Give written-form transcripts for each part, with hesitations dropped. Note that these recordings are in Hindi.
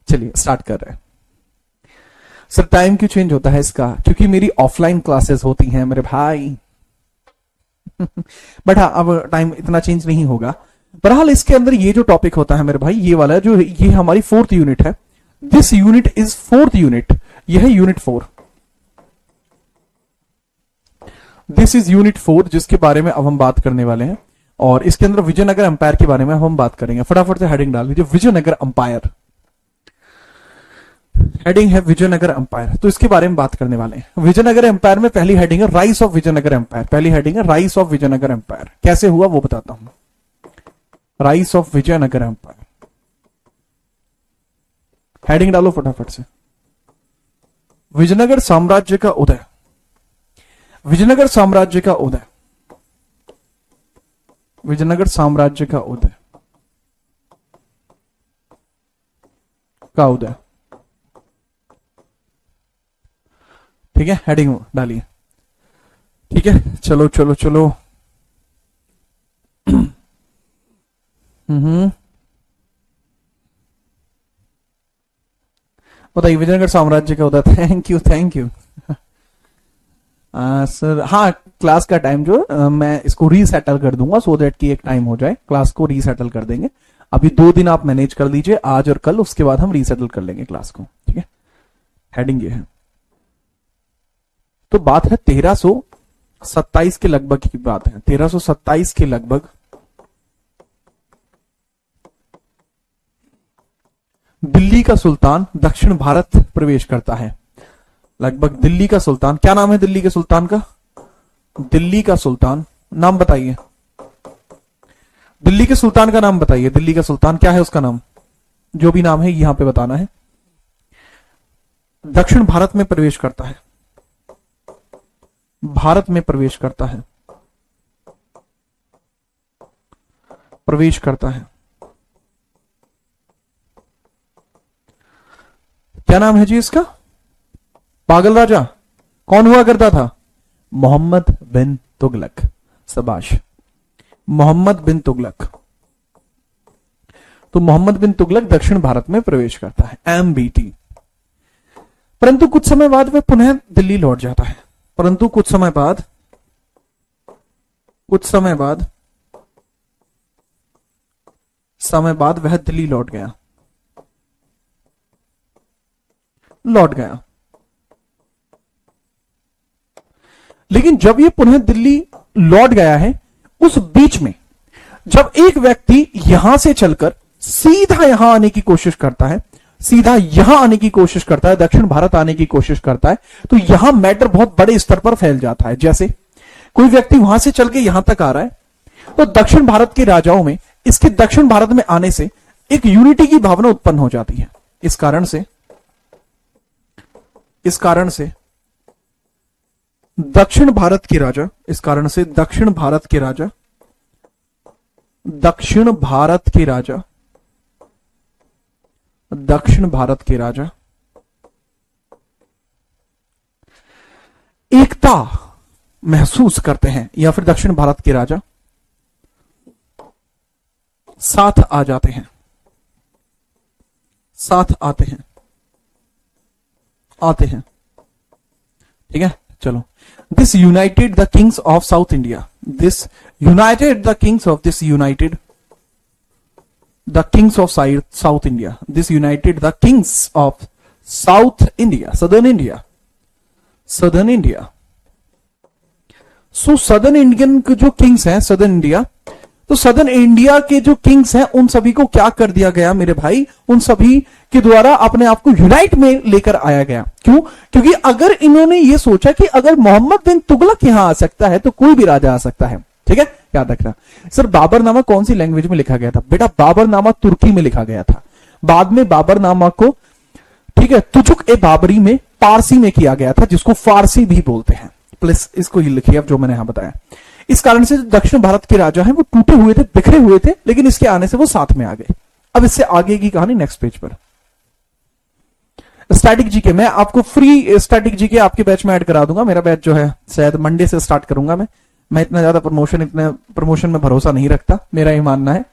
चलिए स्टार्ट कर रहे हैं। सर टाइम क्यों चेंज होता है इसका? क्योंकि मेरी ऑफलाइन क्लासेस होती हैं मेरे भाई। बट हाँ, अब टाइम इतना चेंज नहीं होगा। बहरहाल इसके अंदर ये जो टॉपिक होता है मेरे भाई, ये वाला जो ये हमारी 4th यूनिट है। This unit is 4th unit. यह है यूनिट 4। दिस इज यूनिट 4 जिसके बारे में अब हम बात करने वाले हैं। और इसके अंदर विजयनगर अंपायर के बारे में हम बात करेंगे। फटाफट से हेडिंग डाल दीजिए, विजयनगर अंपायर। हेडिंग है विजयनगर अंपायर, तो इसके बारे में बात करने वाले हैं। विजयनगर अंपायर में पहली हेडिंग है राइस ऑफ विजयनगर अंपायर। पहली हेडिंग है राइस ऑफ विजयनगर अंपायर। कैसे हुआ वो बताता हूं। Rise of Vijayanagar empire, heading डालो फटाफट से। विजयनगर साम्राज्य का उदय। विजयनगर साम्राज्य का उदय। विजयनगर साम्राज्य का उदय का उदय। ठीक है, हेडिंग डालिए। ठीक है, चलो चलो चलो। बताइए विजयनगर साम्राज्य का उदय। Thank you thank you sir. हाँ, क्लास का टाइम जो मैं इसको रीसेटल कर दूंगा सो दैट कि एक टाइम हो जाए। क्लास को रीसेटल कर देंगे। अभी 2 दिन आप मैनेज कर लीजिए, आज और कल, उसके बाद हम रीसेटल कर लेंगे क्लास को। ठीक है, हेडिंग ये है। तो बात है 1327 के लगभग की बात है। 1327 के लगभग दिल्ली का सुल्तान दक्षिण भारत प्रवेश करता है। लगभग दिल्ली का सुल्तान, क्या नाम है दिल्ली के सुल्तान का? दिल्ली का सुल्तान, नाम बताइए। दिल्ली के सुल्तान का नाम बताइए। दिल्ली का सुल्तान क्या है उसका नाम? जो भी नाम है यहां पे बताना है। दक्षिण भारत में प्रवेश करता है। भारत में प्रवेश करता है। प्रवेश करता है। क्या नाम है जी इसका? पागल राजा कौन हुआ करता था? मोहम्मद बिन तुगलक। शाबाश, मोहम्मद बिन तुगलक। तो मोहम्मद बिन तुगलक दक्षिण भारत में प्रवेश करता है, MBT। परंतु कुछ समय बाद वह पुनः दिल्ली लौट जाता है। परंतु कुछ समय बाद वह दिल्ली लौट गया। लेकिन जब ये पुनः दिल्ली लौट गया है, उस बीच में जब एक व्यक्ति यहां से चलकर सीधा यहां आने की कोशिश करता है, दक्षिण भारत आने की कोशिश करता है, तो यहां मैटर बहुत बड़े स्तर पर फैल जाता है। जैसे कोई व्यक्ति वहां से चल के यहां तक आ रहा है, तो दक्षिण भारत के राजाओं में इसके दक्षिण भारत में आने से एक यूनिटी की भावना उत्पन्न हो जाती है। इस कारण से दक्षिण भारत के राजा एकता महसूस करते हैं, या फिर दक्षिण भारत के राजा साथ आते हैं। ठीक है, चलो। This United the Kings of south India. This United the Kings of south India, southern India. So southern Indian के जो किंग्स हैं, सदर्न इंडिया के जो किंग्स हैं, उन सभी को क्या कर दिया गया मेरे भाई? उन सभी के द्वारा अपने आप को यूनाइट में लेकर आया गया। क्यों? क्योंकि अगर इन्होंने ये सोचा कि अगर मोहम्मद बिन तुगलक यहां आ सकता है तो कोई भी राजा आ सकता है। ठीक है, याद रखना। सर बाबरनामा कौन सी लैंग्वेज में लिखा गया था? बेटा बाबरनामा तुर्की में लिखा गया था। बाद में बाबरनामा को, ठीक है, तुजुक ए बाबरी में पारसी में किया गया था, जिसको फारसी भी बोलते हैं। प्लस इसको ही लिखिए अब जो मैंने यहां बताया। इस कारण से दक्षिण भारत के राजा हैं वो टूटे हुए थे, बिखरे हुए थे, लेकिन इसके आने से वो साथ में आ गए। अब इससे आगे की कहानी नेक्स्ट पेज पर। स्टैटिक जीके, मैं आपको फ्री स्टैटिक जीके आपके बैच में ऐड करा दूंगा। मेरा बैच जो है शायद मंडे से स्टार्ट करूंगा। मैं इतना ज्यादा प्रमोशन में भरोसा नहीं रखता। मेरा ये मानना है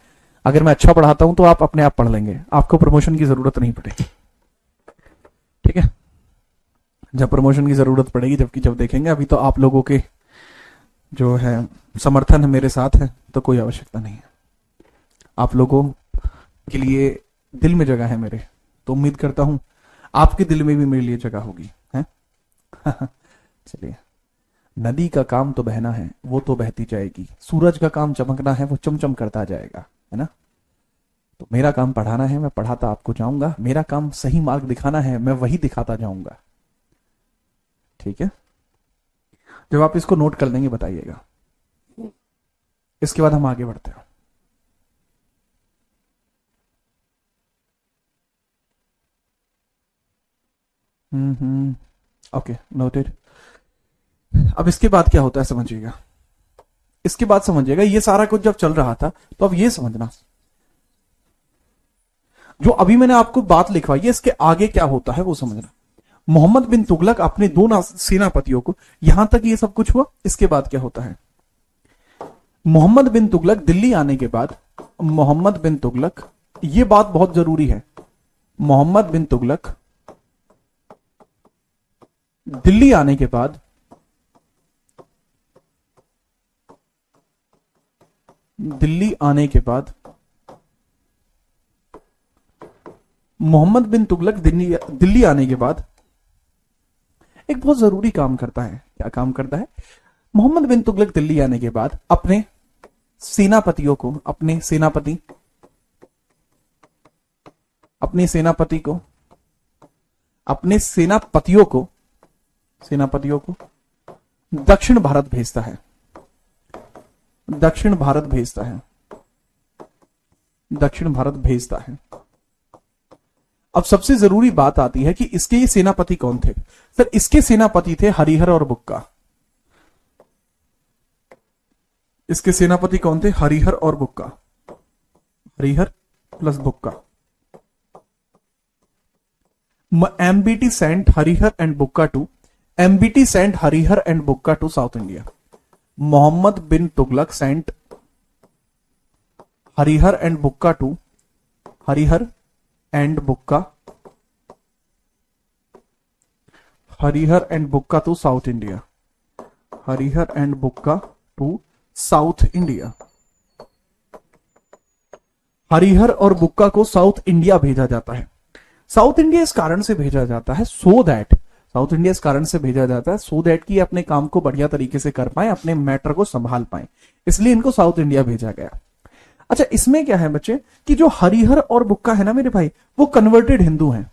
अगर मैं अच्छा पढ़ाता हूं तो आप अपने आप पढ़ लेंगे, आपको प्रमोशन की जरूरत नहीं पड़ेगी। ठीक है, जब प्रमोशन की जरूरत पड़ेगी, जबकि जब देखेंगे, अभी तो आप लोगों के जो है समर्थन है मेरे साथ है, तो कोई आवश्यकता नहीं है। आप लोगों के लिए दिल में जगह है मेरे, तो उम्मीद करता हूं आपके दिल में भी मेरे लिए जगह होगी, है? चलिए, नदी का काम तो बहना है, वो तो बहती जाएगी। सूरज का काम चमकना है, वो चमचम करता जाएगा, है ना? तो मेरा काम पढ़ाना है, मैं पढ़ाता आपको जाऊंगा। मेरा काम सही मार्ग दिखाना है, मैं वही दिखाता जाऊंगा। ठीक है, जब आप इसको नोट कर लेंगे बताइएगा, इसके बाद हम आगे बढ़ते हैं। Okay, noted. अब इसके बाद क्या होता है समझिएगा, इसके बाद समझिएगा, ये सारा कुछ जब चल रहा था, तो अब ये समझना, जो अभी मैंने आपको बात लिखवाई है, इसके आगे क्या होता है वो समझना। मोहम्मद बिन तुगलक अपने दो सेनापतियों को, यहां तक ये सब कुछ हुआ, इसके बाद क्या होता है? मोहम्मद बिन तुगलक दिल्ली आने के बाद, मोहम्मद बिन तुगलक, ये बात बहुत जरूरी है, मोहम्मद बिन तुगलक दिल्ली आने के बाद, दिल्ली आने के बाद मोहम्मद बिन तुगलक दिल्ली आने के बाद एक बहुत जरूरी काम करता है। क्या काम करता है? मोहम्मद बिन तुगलक दिल्ली आने के बाद अपने सेनापतियों को, अपने सेनापतियों को दक्षिण भारत भेजता है, दक्षिण भारत भेजता है। अब सबसे जरूरी बात आती है कि इसके ये सेनापति कौन थे? सर, इसके सेनापति थे हरिहर और बुक्का। इसके सेनापति कौन थे? हरिहर और बुक्का, Harihar plus Bukka. MBT sent Harihar and Bukka to South India. Muhammad bin Tughlaq sent Harihar and Bukka to South India. Harihar and Bukka to South India. Harihar और बुक्का को साउथ इंडिया भेजा जाता है। साउथ इंडिया इस कारण से भेजा जाता है सो दैट कि अपने काम को बढ़िया तरीके से कर पाए, अपने मैटर को संभाल पाए, इसलिए इनको साउथ इंडिया भेजा गया। अच्छा, इसमें क्या है बच्चे कि जो हरिहर और बुक्का है ना मेरे भाई, वो कन्वर्टेड हिंदू हैं,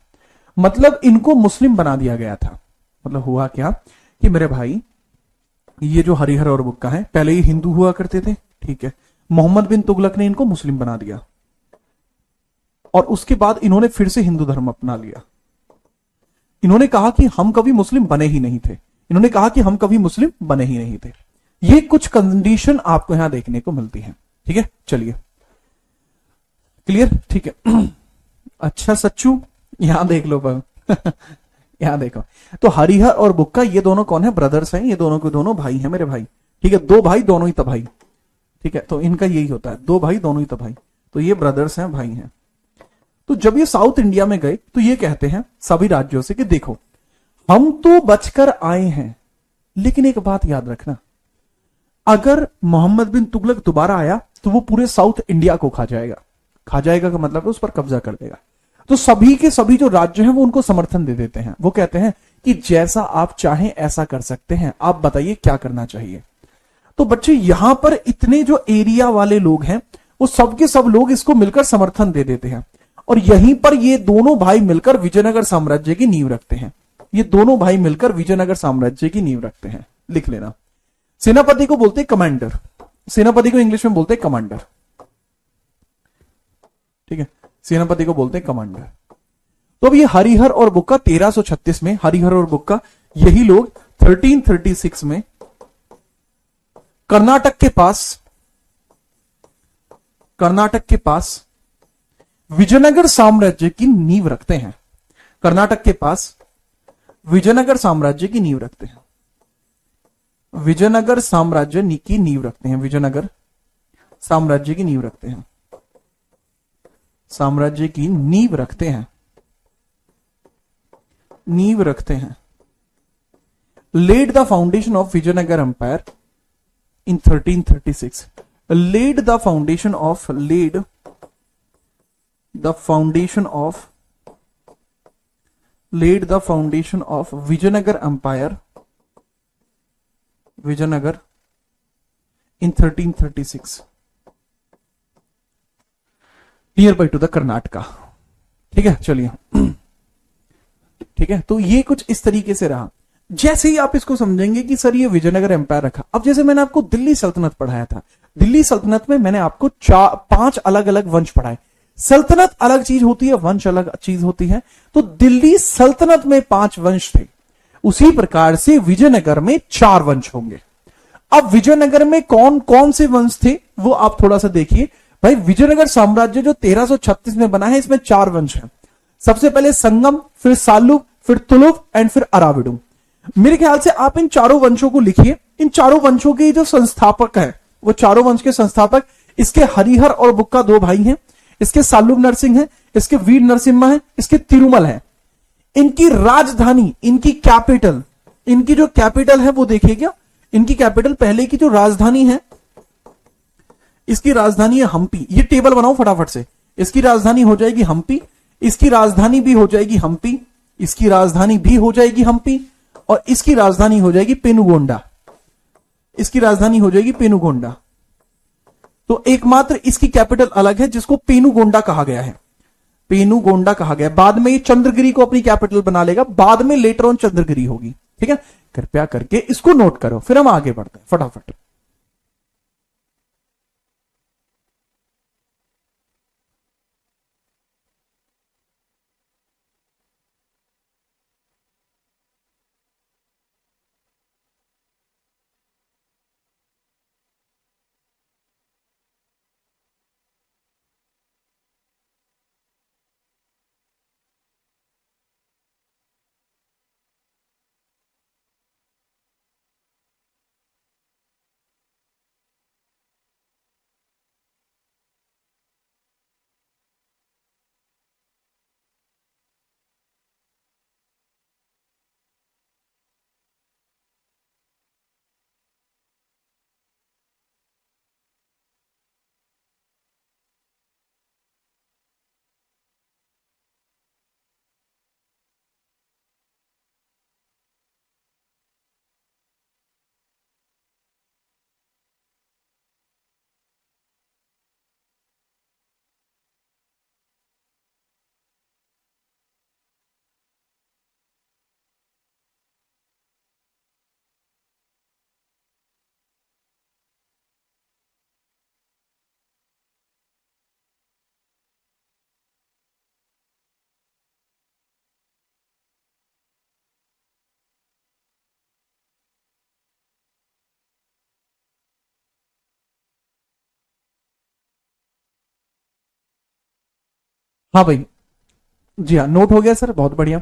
मतलब इनको मुस्लिम बना दिया गया था। मतलब हुआ क्या कि मेरे भाई, ये जो हरिहर और बुक्का है पहले ही हिंदू हुआ करते थे, ठीक है, मोहम्मद बिन तुगलक ने इनको मुस्लिम बना दिया और उसके बाद इन्होंने फिर से हिंदू धर्म अपना लिया। इन्होंने कहा कि हम कभी मुस्लिम बने ही नहीं थे। ये कुछ कंडीशन आपको यहां देखने को मिलती है, ठीक है। चलिए, क्लियर, ठीक है। अच्छा सच्चू, यहां देख लो यहां देखो, तो हरिहर और बुक्का ये दोनों कौन है? ब्रदर्स हैं, ये दोनों के दोनों भाई हैं मेरे भाई, ठीक है। दो भाई दोनों ही तबाही, ठीक है, तो इनका यही होता है, दो भाई दोनों ही तबाही, तो ये ब्रदर्स हैं, भाई हैं। तो जब ये साउथ इंडिया में गए तो ये कहते हैं सभी राज्यों से कि देखो, हम तो बचकर आए हैं, लेकिन एक बात याद रखना, अगर मोहम्मद बिन तुगलक दोबारा आया तो वो पूरे साउथ इंडिया को खा जाएगा का मतलब है उस पर कब्जा कर देगा। तो सभी के सभी जो राज्य हैं वो उनको समर्थन दे देते हैं। वो कहते हैं कि जैसा आप चाहें ऐसा कर सकते हैं, आप बताइए क्या करना चाहिए। तो बच्चे, यहां पर इतने जो एरिया वाले लोग हैं वो सब के सब लोग इसको मिलकर समर्थन दे देते हैं और यहीं पर ये दोनों भाई मिलकर विजयनगर साम्राज्य की नींव रखते हैं। लिख लेना। सेनापति को बोलते कमांडर, सेनापति को इंग्लिश में बोलते कमांडर, ठीक है, सेनापति को बोलते कमांडर। तो अब ये हरिहर और बुक्का 1336 में, हरिहर और बुक्का यही लोग 1336 में कर्नाटक के पास विजयनगर साम्राज्य की नींव रखते हैं। कर्नाटक के पास विजयनगर साम्राज्य की नींव रखते हैं। विजयनगर साम्राज्य की नींव रखते हैं। विजयनगर साम्राज्य की नींव रखते हैं। साम्राज्य की नींव रखते हैं। नींव रखते हैं, laid the foundation of Vijayanagar Empire in 1336. laid the foundation of Vijayanagar Empire, Vijayanagar in 1336 nearby to the Karnataka. ठीक है, चलिए, ठीक है। तो ये कुछ इस तरीके से रहा। जैसे ही आप इसको समझेंगे कि सर ये विजयनगर एम्पायर रखा। अब जैसे मैंने आपको दिल्ली सल्तनत पढ़ाया था, दिल्ली सल्तनत में मैंने आपको 5 अलग अलग वंश पढ़ाए। सल्तनत अलग चीज होती है, वंश अलग चीज होती है। तो दिल्ली सल्तनत में 5 वंश थे, उसी प्रकार से विजयनगर में 4 वंश होंगे। अब विजयनगर में कौन कौन से वंश थे वो आप थोड़ा सा देखिए। भाई विजयनगर साम्राज्य जो 1336 में बना है, इसमें 4 वंश हैं। सबसे पहले संगम, फिर सालुव, फिर तुलुव एंड फिर अराविडु। मेरे ख्याल से आप इन चारों वंशों को लिखिए। इन चारों वंशों के जो संस्थापक है, वो चारों वंश के संस्थापक, इसके हरिहर और बुक्का 2 भाई हैं, इसके सालुव नरसिंह है, इसके वीर नरसिम्हा है, इसके तिरुमल है। इनकी राजधानी, इनकी कैपिटल, इनकी जो कैपिटल है वो देखिएगा। इनकी कैपिटल, पहले की जो राजधानी है, इसकी राजधानी है हम्पी। ये टेबल बनाओ फटाफट से। इसकी राजधानी हो जाएगी हम्पी, इसकी राजधानी भी हो जाएगी हम्पी, इसकी राजधानी भी हो जाएगी हम्पी, और इसकी राजधानी हो जाएगी पेनुगोंडा। इसकी राजधानी हो जाएगी पेनुगोंडा। तो एकमात्र इसकी कैपिटल अलग है, जिसको पेनुगोंडा कहा गया है। पेनुगोंडा कहा गया। बाद में ये चंद्रगिरी को अपनी कैपिटल बना लेगा, बाद में लेटर ऑन चंद्रगिरी होगी। ठीक है, कृपया करके इसको नोट करो, फिर हम आगे बढ़ते हैं फटाफट। हाँ भाई, जी हाँ, नोट हो गया सर, बहुत बढ़िया।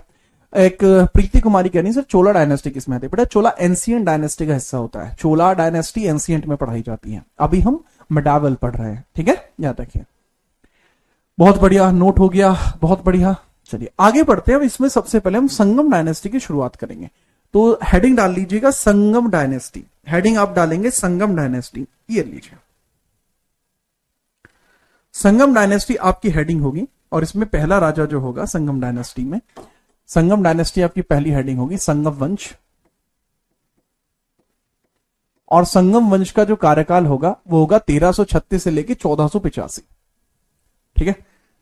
एक प्रीति कुमारी कह रही सर चोला डायनेस्टी किसमें आती है? बेटा चोला एंशिएंट डायनेस्टी का हिस्सा होता है। चोला डायनेस्टी एंशिएंट में पढ़ाई जाती है। अभी हम मेडावल पढ़ रहे हैं, ठीक है, याद रखिए। बहुत बढ़िया, नोट हो गया, बहुत बढ़िया। चलिए आगे बढ़ते हैं। अब इसमें सबसे पहले हम संगम डायनेस्टी की शुरुआत करेंगे। तो हेडिंग डाल लीजिएगा संगम डायनेस्टी। हेडिंग आप डालेंगे संगम डायनेस्टी, ये लीजिए। संगम डायनेस्टी आपकी हेडिंग होगी, और इसमें पहला राजा जो होगा संगम डायनेस्टी में, संगम डायनेस्टी आपकी पहली हेडिंग होगी संगम वंश। और संगम वंश का जो कार्यकाल होगा वो होगा 1336 से लेकर 1485। ठीक है,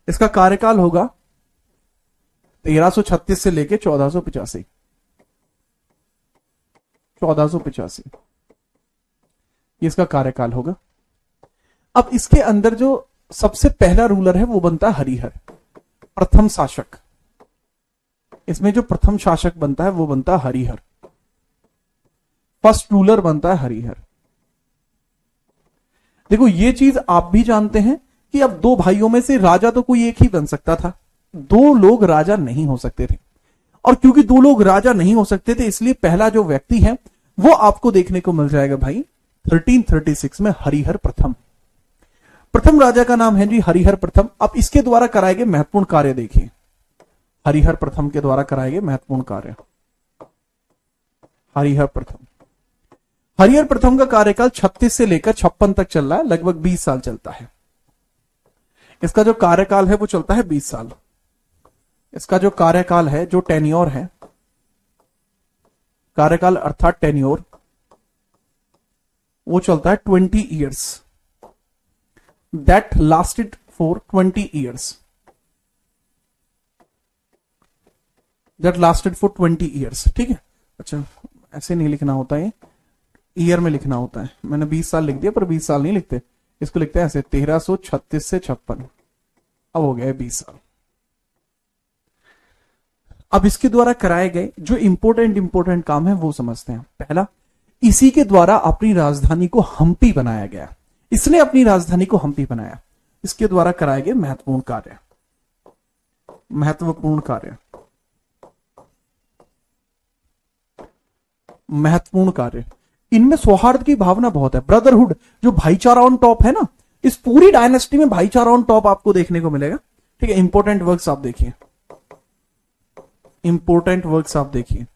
इसका कार्यकाल होगा 1336 से लेकर 1485। 1485 ये इसका कार्यकाल होगा। अब इसके अंदर जो सबसे पहला रूलर है वो बनता है हरिहर, प्रथम शासक। इसमें जो प्रथम शासक बनता है वो बनता है हरिहर। फर्स्ट रूलर बनता है हरिहर। देखो ये चीज आप भी जानते हैं कि अब 2 भाइयों में से राजा तो कोई एक ही बन सकता था, 2 लोग राजा नहीं हो सकते थे। और क्योंकि 2 लोग राजा नहीं हो सकते थे, इसलिए पहला जो व्यक्ति है वो आपको देखने को मिल जाएगा भाई 1336 में हरिहर प्रथम। प्रथम राजा का नाम है जी हरिहर प्रथम। अब इसके द्वारा कराए गए महत्वपूर्ण कार्य देखिए। हरिहर प्रथम के द्वारा कराए गए महत्वपूर्ण कार्य। हरिहर प्रथम, हरिहर प्रथम का कार्यकाल 36 से लेकर 56 तक चल रहा है, लगभग 20 साल चलता है। इसका जो कार्यकाल है वो चलता है 20 साल। इसका जो कार्यकाल है, जो टेन्योर है, कार्यकाल अर्थात टेन्योर, वो चलता है 20 years. That lasted for 20 years. That lasted for 20 years. ठीक है, अच्छा ऐसे नहीं लिखना होता है, ईयर में लिखना होता है। मैंने 20 साल लिख दिया, पर 20 साल नहीं लिखते, इसको लिखते हैं ऐसे 1336 से 56। अब हो गया 20 साल। अब इसके द्वारा कराए गए जो इंपोर्टेंट काम है वो समझते हैं। पहला, इसी के द्वारा अपनी राजधानी को हम्पी बनाया गया। इसने अपनी राजधानी को हम्पी बनाया। इसके द्वारा कराए गए महत्वपूर्ण कार्य। महत्वपूर्ण कार्य, महत्वपूर्ण कार्य, इनमें सौहार्द की भावना बहुत है। ब्रदरहुड, जो भाईचारा ऑन टॉप है ना, इस पूरी डायनेस्टी में भाईचारा ऑन टॉप आपको देखने को मिलेगा। ठीक है, इंपोर्टेंट वर्क्स आप देखिए, इंपोर्टेंट वर्क्स आप देखिए।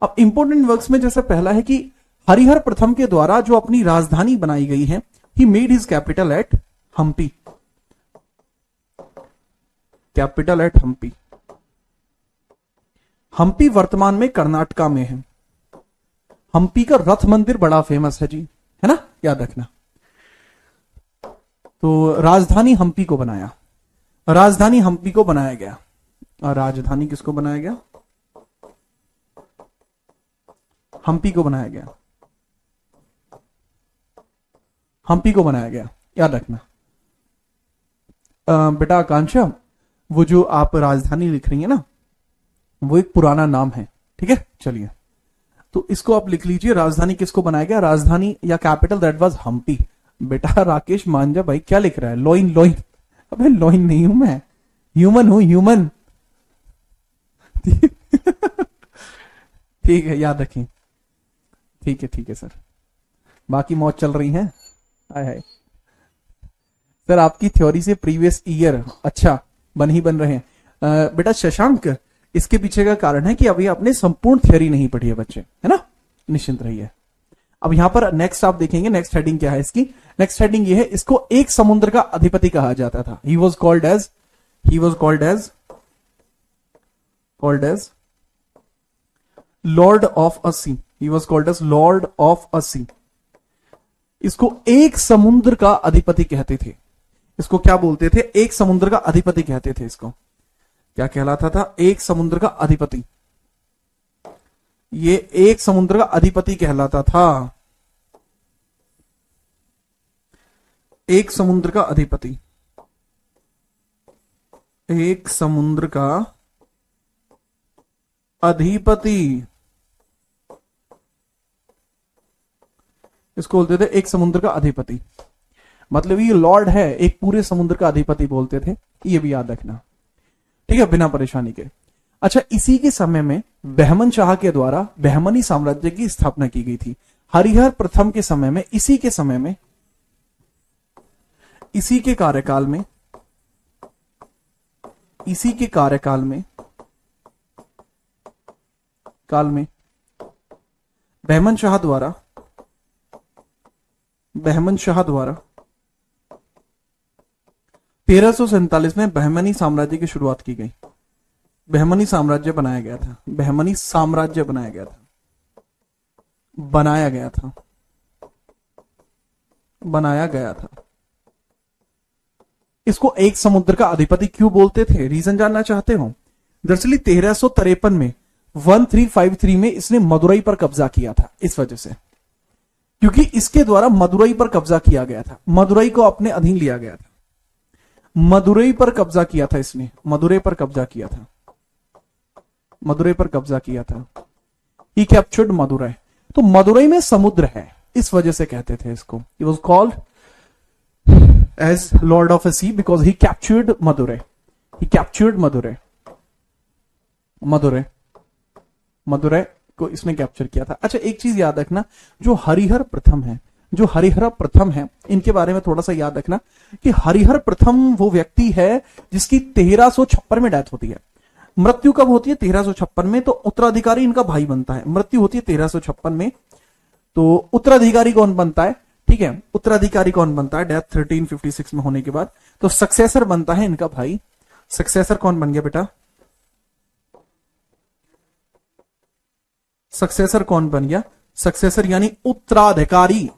अब इंपोर्टेंट वर्क्स में जैसे पहला है कि हरिहर प्रथम के द्वारा जो अपनी राजधानी बनाई गई है, he made his capital at Hampi. Capital at Hampi. Hampi वर्तमान में कर्नाटका में है। हम्पी का रथ मंदिर बड़ा फेमस है जी, है ना, याद रखना। तो राजधानी हम्पी को बनाया, राजधानी हम्पी को बनाया गया। और राजधानी किसको बनाया गया? हम्पी को बनाया गया, हम्पी को बनाया गया, याद रखना। बेटा आकांक्षा, वो जो आप राजधानी लिख रही है ना, वो एक पुराना नाम है। ठीक है, चलिए तो इसको आप लिख लीजिए। राजधानी किसको बनाया गया? राजधानी या कैपिटल दैट वाज हम्पी। बेटा राकेश मांझा भाई क्या लिख रहा है? Lion, lion. अबे लोइन नहीं हूं मैं, ह्यूमन हूं, ह्यूमन। ठीक है, याद रखिए। ठीक है सर, बाकी मौज चल रही है। हाय हाय सर, आपकी थ्योरी से प्रीवियस ईयर अच्छा बन रहे हैं। बेटा शशांक, इसके पीछे का कारण है कि अभी आपने संपूर्ण थ्योरी नहीं पढ़ी है बच्चे, है ना, निश्चिंत रहिए। अब यहां पर नेक्स्ट आप देखेंगे, नेक्स्ट हेडिंग क्या है इसकी? नेक्स्ट हेडिंग ये है, इसको एक समुद्र का अधिपति कहा जाता था। He was called as lord of a sea. He was called as lord of a sea. इसको एक समुद्र का अधिपति कहते थे। इसको क्या बोलते थे? एक समुद्र का अधिपति कहते थे। इसको क्या कहलाता था? एक समुद्र का अधिपति। ये एक समुद्र का अधिपति कहलाता था। एक समुद्र का अधिपति, एक समुद्र का अधिपति, इसको बोलते थे एक समुद्र का अधिपति। मतलब ये लॉर्ड है, एक पूरे समुद्र का अधिपति बोलते थे। ये भी याद रखना, ठीक है, बिना परेशानी के। अच्छा, इसी के समय में बहमन शाह के द्वारा बहमनी साम्राज्य की स्थापना की गई थी। हरिहर प्रथम के समय में, इसी के समय में, इसी के कार्यकाल में, इसी के कार्यकाल में बहमन शाह द्वारा 1347 में बहमनी साम्राज्य की शुरुआत की गई। बहमनी साम्राज्य बनाया गया था। बहमनी साम्राज्य बनाया गया था। इसको एक समुद्र का अधिपति क्यों बोलते थे? रीजन जानना चाहते हो? दरअसल 1353 में 1353 में इसने मदुरई पर कब्जा किया था। इस वजह से, क्योंकि इसके द्वारा मदुरई पर कब्जा किया गया था, मदुरई को अपने अधीन लिया गया था। मदुरई पर कब्जा किया था इसने, मदुरई पर कब्जा किया था। ही कैप्चर्ड मदुरई। तो मदुरई में समुद्र है, इस वजह से कहते थे इसको। He was called as lord of a sea because he captured Madurai. Madurai को इसने कैप्चर किया था। अच्छा, एक चीज याद रखना, जो हरिहर प्रथम है, जो हरिहर प्रथम है, इनके बारे में थोड़ा सा याद रखना कि हरिहर प्रथम वो व्यक्ति है जिसकी 1356 में डेथ होती है। मृत्यु कब होती है? 1356 में। तो उत्तराधिकारी इनका भाई बनता है। मृत्यु होती है 1356 में। तो उत्तराधिकारी कौन बनता है? ठीक है, उत्तराधिकारी कौन बनता है डेथ 1356 में होने के बाद? तो सक्सेसर बनता है इनका भाई। सक्सेसर कौन बन गया बेटा? सक्सेसर कौन बन गया? सक्सेसर यानी उत्तराधिकारी।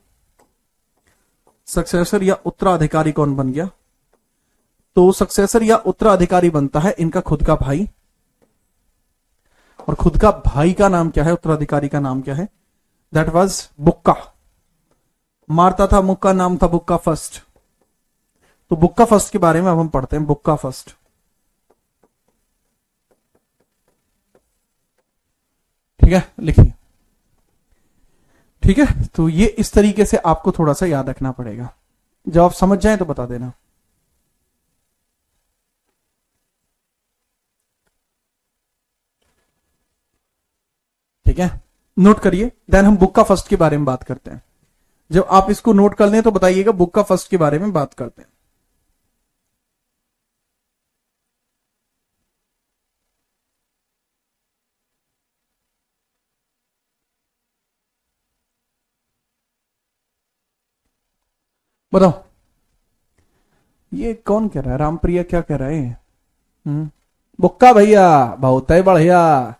सक्सेसर या उत्तराधिकारी कौन बन गया? तो सक्सेसर या उत्तराधिकारी बनता है इनका खुद का भाई। और खुद का भाई का नाम क्या है? उत्तराधिकारी का नाम क्या है? दैट वाज बुक्का। मारता था मुक्का, नाम था बुक्का फर्स्ट। तो बुक्का फर्स्ट के बारे में अब हम पढ़ते हैं। बुक्का फर्स्ट, ठीक है, लिखिए। ठीक है, तो ये इस तरीके से आपको थोड़ा सा याद रखना पड़ेगा। जब आप समझ जाए तो बता देना। ठीक है, नोट करिए, देन हम बुक का फर्स्ट के बारे में बात करते हैं। जब आप इसको नोट कर लें तो बताइएगा, बुक का फर्स्ट के बारे में बात करते हैं। बताओ, ये कौन कह रहा है? रामप्रिया क्या कह रहा है? बुक्का भैया बहुत है बढ़िया।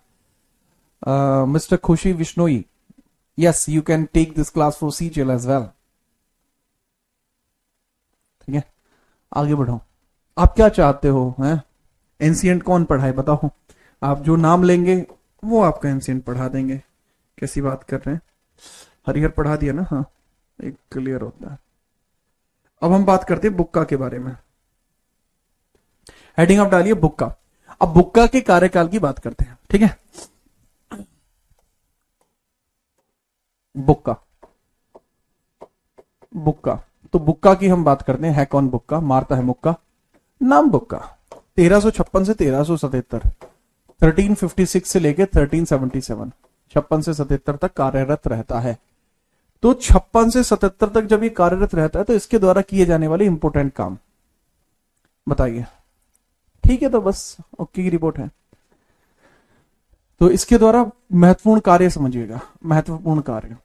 Mister Khushi Vishnoi, yes you can take this class for CGL as well. ठीक है, आगे बढ़ो। आप क्या चाहते हो? हैं एंशिएंट कौन पढ़ाए बताओ? आप जो नाम लेंगे वो आपका एंशिएंट पढ़ा देंगे। कैसी बात कर रहे हैं? हरिहर पढ़ा दिया ना? हाँ, एक क्लियर होता है। अब हम बात करते हैं बुक्का के बारे में। हेडिंग आप डालिए बुक्का। अब बुक्का के कार्यकाल की बात करते हैं। ठीक है, बुक्का, बुक्का, तो बुक्का की हम बात करते हैं। है कौन बुक्का? मारता है मुक्का, नाम बुक्का। 1356 से 1377, 1356 से लेकर 1377, 56 से 77 तक कार्यरत रहता है। तो 56 से 77 तक जब ये कार्यरत रहता है तो इसके द्वारा किए जाने वाले इंपोर्टेंट काम बताइए। ठीक है, तो बस ओके की रिपोर्ट है। तो इसके द्वारा महत्वपूर्ण कार्य समझिएगा। महत्वपूर्ण कार्य,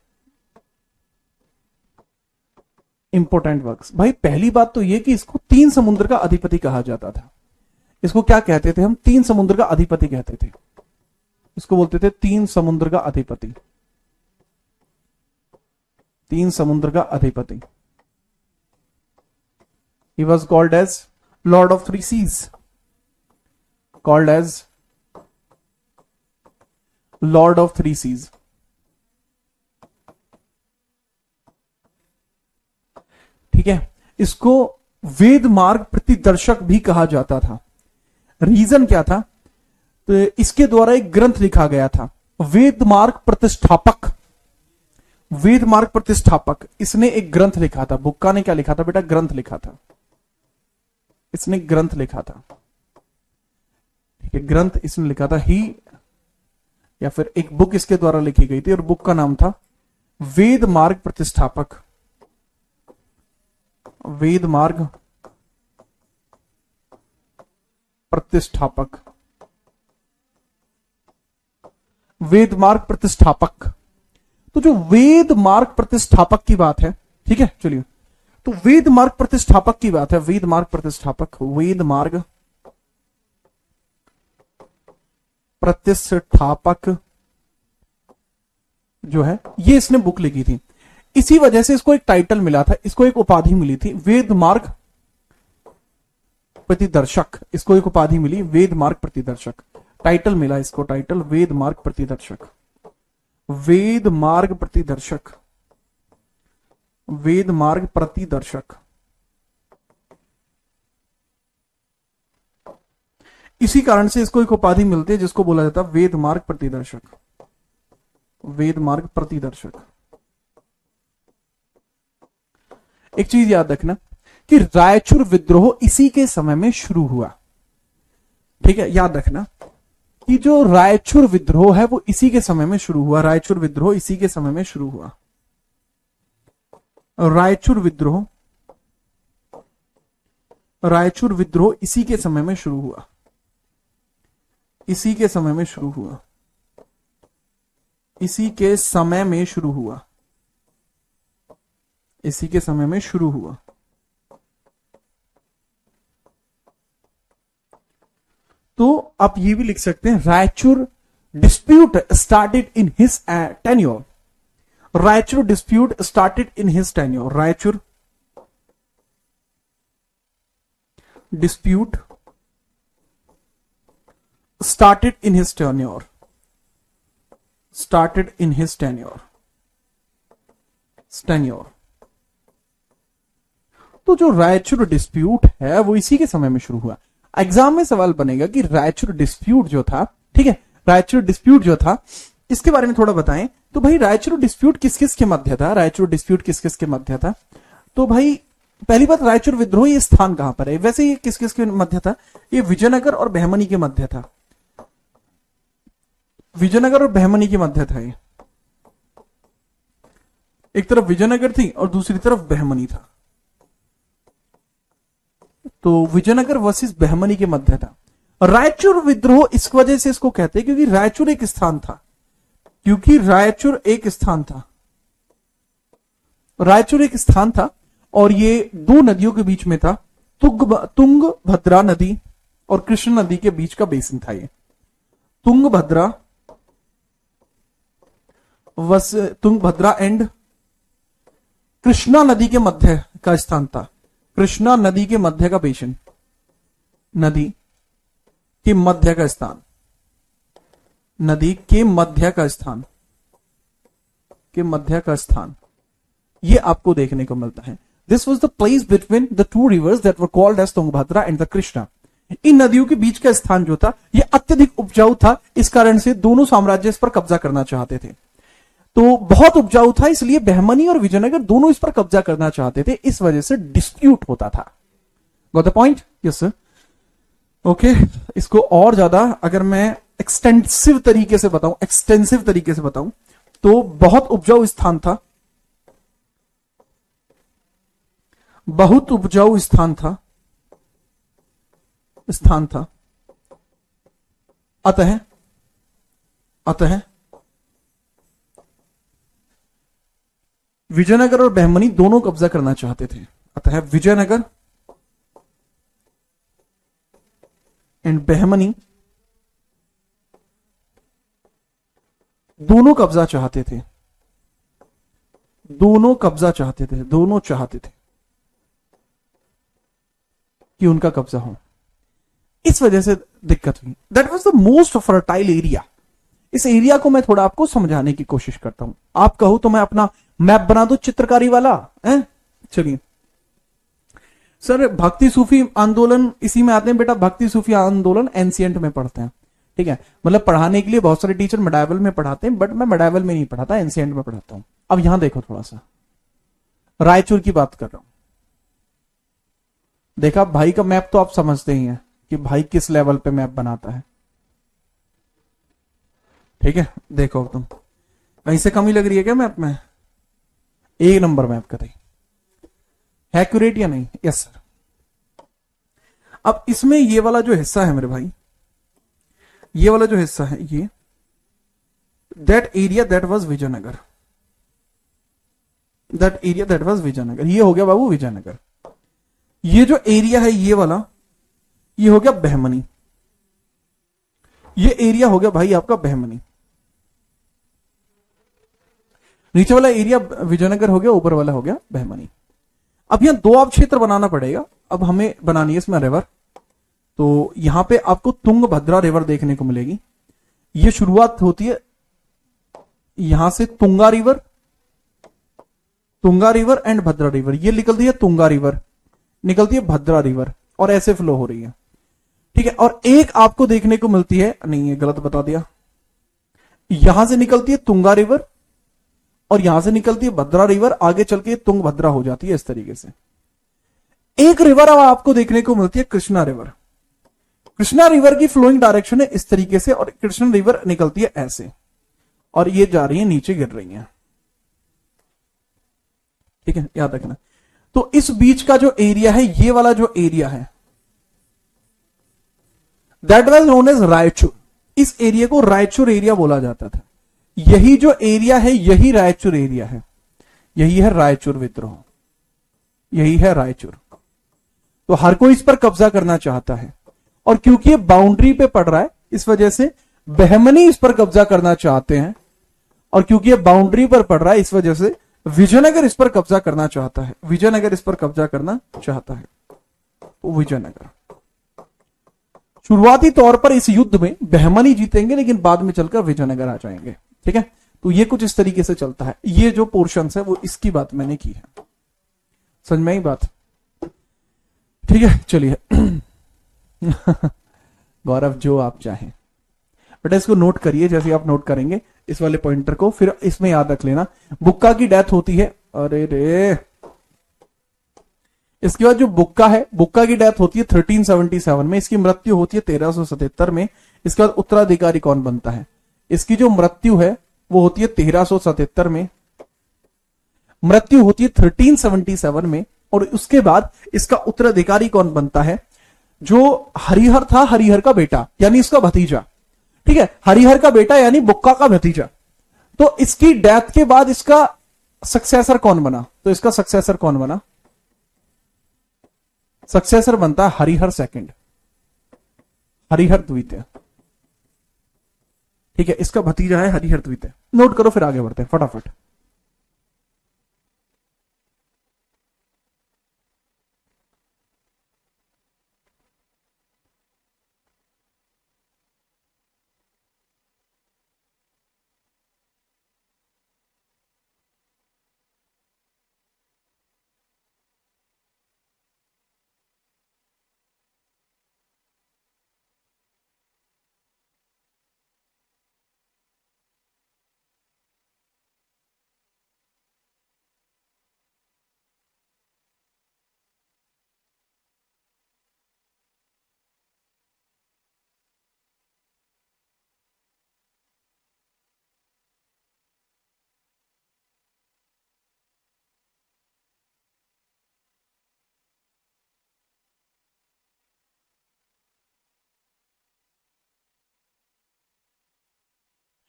इंपोर्टेंट वर्क्स। भाई पहली बात तो ये कि इसको 3 समुद्र का अधिपति कहा जाता था। इसको क्या कहते थे हम? 3 समुद्र का अधिपति कहते थे। इसको बोलते थे 3 समुद्र का अधिपति। 3 समुद्र का अधिपति। He was called as Lord of 3 Seas. Called as Lord of 3 Seas. ठीक है, इसको वेद मार्ग प्रतिदर्शक भी कहा जाता था। रीजन क्या था? तो इसके द्वारा एक ग्रंथ लिखा गया था, वेद मार्ग प्रतिष्ठापक। वेद मार्ग प्रतिष्ठापक, इसने एक ग्रंथ लिखा था। बुक्का ने क्या लिखा था बेटा? ग्रंथ लिखा था। इसने ग्रंथ लिखा था। ठीक है, ग्रंथ इसने लिखा था ही, या फिर एक बुक इसके द्वारा लिखी गई थी और बुक का नाम था वेद मार्ग प्रतिष्ठापक। वेद मार्ग प्रतिष्ठापक, वेद मार्ग प्रतिष्ठापक। तो जो वेद मार्ग प्रतिष्ठापक की बात है, ठीक है, चलिए, तो वेद मार्ग प्रतिष्ठापक की बात है। वेद मार्ग प्रतिष्ठापक, वेद मार्ग प्रतिष्ठापक जो है, ये इसने बुक लिखी थी। इसी वजह से इसको एक टाइटल मिला था, इसको एक उपाधि मिली थी, वेद मार्ग प्रतिदर्शक। इसको एक उपाधि मिली, वेद मार्ग प्रतिदर्शक। टाइटल मिला इसको, टाइटल वेद मार्ग प्रतिदर्शक। वेद मार्ग प्रतिदर्शक, वेद मार्ग प्रतिदर्शक। इसी कारण से इसको एक उपाधि मिलती है जिसको बोला जाता है वेद मार्ग प्रतिदर्शक। वेद मार्ग प्रतिदर्शक। एक चीज याद रखना कि रायचूर विद्रोह इसी के समय में शुरू हुआ। ठीक है, याद रखना कि जो रायचूर विद्रोह है वो इसी के समय में शुरू हुआ। रायचूर विद्रोह इसी के समय में शुरू हुआ। रायचूर विद्रोह, रायचूर विद्रोह इसी के समय में शुरू हुआ, इसी के समय में शुरू हुआ, इसी के समय में शुरू हुआ, इसी के समय में शुरू हुआ। तो आप ये भी लिख सकते हैं Raichur dispute started in his tenure, Raichur dispute started in his tenure, Raichur dispute started in his tenure, started in his tenure, tenure। तो जो रायचूर डिस्प्यूट है वो इसी के समय में शुरू हुआ। एग्जाम में सवाल बनेगा कि रायचूर डिस्प्यूट जो था, ठीक है, रायचूर डिस्प्यूट जो था इसके बारे में थोड़ा बताएं। तो भाई रायचूर डिस्प्यूट किस किस के मध्य था, रायचूर डिस्प्यूट किस किस के मध्य था? तो भाई पहली बात, रायचूर विद्रोह ये स्थान कहां पर है? वैसे ये किस किस के मध्य था? ये विजयनगर और बहमनी के मध्य था, विजयनगर और बहमनी के मध्य था। ये एक तरफ विजयनगर थी और दूसरी तरफ बहमनी था, तो विजयनगर वर्सेस बहमनी के मध्य था। रायचूर विद्रोह इस वजह से इसको कहते हैं क्योंकि रायचूर एक स्थान था, क्योंकि रायचूर एक स्थान था, रायचूर एक स्थान था और ये दो नदियों के बीच में था, तुंगभद्रा नदी और कृष्ण नदी के बीच का बेसिन था। ये तुंगभद्रा एंड कृष्णा नदी के मध्य का स्थान था, कृष्णा नदी के मध्य का बेसिन, नदी के मध्य का स्थान, नदी के मध्य का स्थान, के मध्य का स्थान, ये आपको देखने को मिलता है। This was the place between the two rivers that were called as Tungabhadra and the Krishna. इन नदियों के बीच का स्थान जो था ये अत्यधिक उपजाऊ था, इस कारण से दोनों साम्राज्य इस पर कब्जा करना चाहते थे। तो बहुत उपजाऊ था, इसलिए बहमनी और विजयनगर दोनों इस पर कब्जा करना चाहते थे, इस वजह से डिस्प्यूट होता था। Got the point? Yes sir. Okay, इसको और ज्यादा अगर मैं एक्सटेंसिव तरीके से बताऊं, तो बहुत उपजाऊ स्थान था, बहुत उपजाऊ स्थान था, अतः विजयनगर और बहमनी दोनों कब्जा करना चाहते थे। अतः विजयनगर एंड बहमनी दोनों कब्जा चाहते थे, दोनों चाहते थे कि उनका कब्जा हो। इस वजह से दिक्कत हुई। That was the most fertile area. इस एरिया को मैं थोड़ा आपको समझाने की कोशिश करता हूं। आप कहो तो मैं अपना मैप बना दो चित्रकारी वाला है। चलिए सर, भक्ति सूफी आंदोलन इसी में आते हैं बेटा। भक्ति सूफी आंदोलन एंशिएंट में पढ़ते हैं, ठीक है। मतलब पढ़ाने के लिए बहुत सारे टीचर मेडाइवल में पढ़ाते हैं, बट मैं मेडाइवल में नहीं पढ़ाता, एंशिएंट में पढ़ाता हूं। अब यहां देखो, थोड़ा सा रायचूर की बात कर रहा हूं। देखा, भाई का मैप तो आप समझते ही हैं कि भाई किस लेवल पे मैप बनाता है, ठीक है। देखो तुम कहीं से कमी लग रही है क्या मैप में? एक नंबर मैप कर रही है, एक्यूरेट या नहीं? Yes sir. अब इसमें ये वाला जो हिस्सा है मेरे भाई, ये वाला जो हिस्सा है, ये that area that was Vijayanagar, that area that was Vijayanagar. ये हो गया बाबू विजयनगर। ये जो एरिया है ये वाला, ये हो गया बहमनी। ये एरिया हो गया भाई आपका बहमनी। नीचे वाला एरिया विजयनगर हो गया, ऊपर वाला हो गया बहमनी। अब यहां दो आप क्षेत्र बनाना पड़ेगा। अब हमें बनानी है इसमें रिवर। तो यहां पे आपको तुंगभद्रा रिवर देखने को मिलेगी। ये शुरुआत होती है यहां से Tunga river and Bhadra river. ये निकलती है तुंगा रिवर, निकलती है भद्रा रिवर और ऐसे फ्लो हो रही है, ठीक है। और एक आपको देखने को मिलती है, नहीं ये गलत बता दिया, यहां से निकलती है तुंगा रिवर और यहां से निकलती है भद्रा रिवर, आगे चल के तुंगभद्रा हो जाती है इस तरीके से। एक रिवर अब आपको देखने को मिलती है कृष्णा रिवर। कृष्णा रिवर की फ्लोइंग डायरेक्शन है इस तरीके से और कृष्णा रिवर निकलती है ऐसे और ये जा रही है नीचे गिर रही है। ठीक है, याद रखना। तो इस बीच का जो एरिया है, ये वाला जो एरिया है, that was known as Raichur. इस एरिया को रायचूर एरिया बोला जाता था। यही जो एरिया है, यही रायचूर एरिया है, यही है रायचूर विद्रोह, यही है रायचूर। तो हर कोई इस पर कब्जा करना चाहता है, और क्योंकि ये बाउंड्री पे पड़ रहा है, इस वजह से बहमनी इस पर कब्जा करना चाहते हैं, और क्योंकि ये बाउंड्री पर पड़ रहा है, इस वजह से विजयनगर इस पर कब्जा करना चाहता है, विजयनगर इस पर कब्जा करना चाहता है। तो विजयनगर, शुरुआती तौर पर इस युद्ध में बहमनी जीतेंगे, लेकिन बाद में चलकर विजयनगर आ जाएंगे। ठीक है, तो ये कुछ इस तरीके से चलता है। ये जो पोर्शन है वो इसकी बात मैंने की है, समझ में आई बात? ठीक है, चलिए। गौरव, जो आप चाहें बेटा, इसको नोट करिए जैसे आप नोट करेंगे इस वाले पॉइंटर को, फिर इसमें याद रख लेना। बुक्का की डेथ होती है, अरे रे, इसके बाद जो बुक्का है, बुक्का की डेथ होती है 1377 में, इसकी मृत्यु होती है 1377 में। इसके बाद उत्तराधिकारी कौन बनता है? इसकी जो मृत्यु है वो होती है 1377 में, मृत्यु होती है 1377 में, और उसके बाद इसका उत्तराधिकारी कौन बनता है? जो हरिहर था, हरिहर का बेटा यानी इसका भतीजा। ठीक है, हरिहर का बेटा यानी बुक्का का भतीजा। तो इसकी डेथ के बाद इसका सक्सेसर कौन बना? तो इसका सक्सेसर कौन बना? सक्सेसर बनता है हरिहर सेकंड, हरिहर द्वितीय। ठीक है, इसका भतीजा है हरिहर द्वितीय। नोट करो, फिर आगे बढ़ते हैं फटाफट।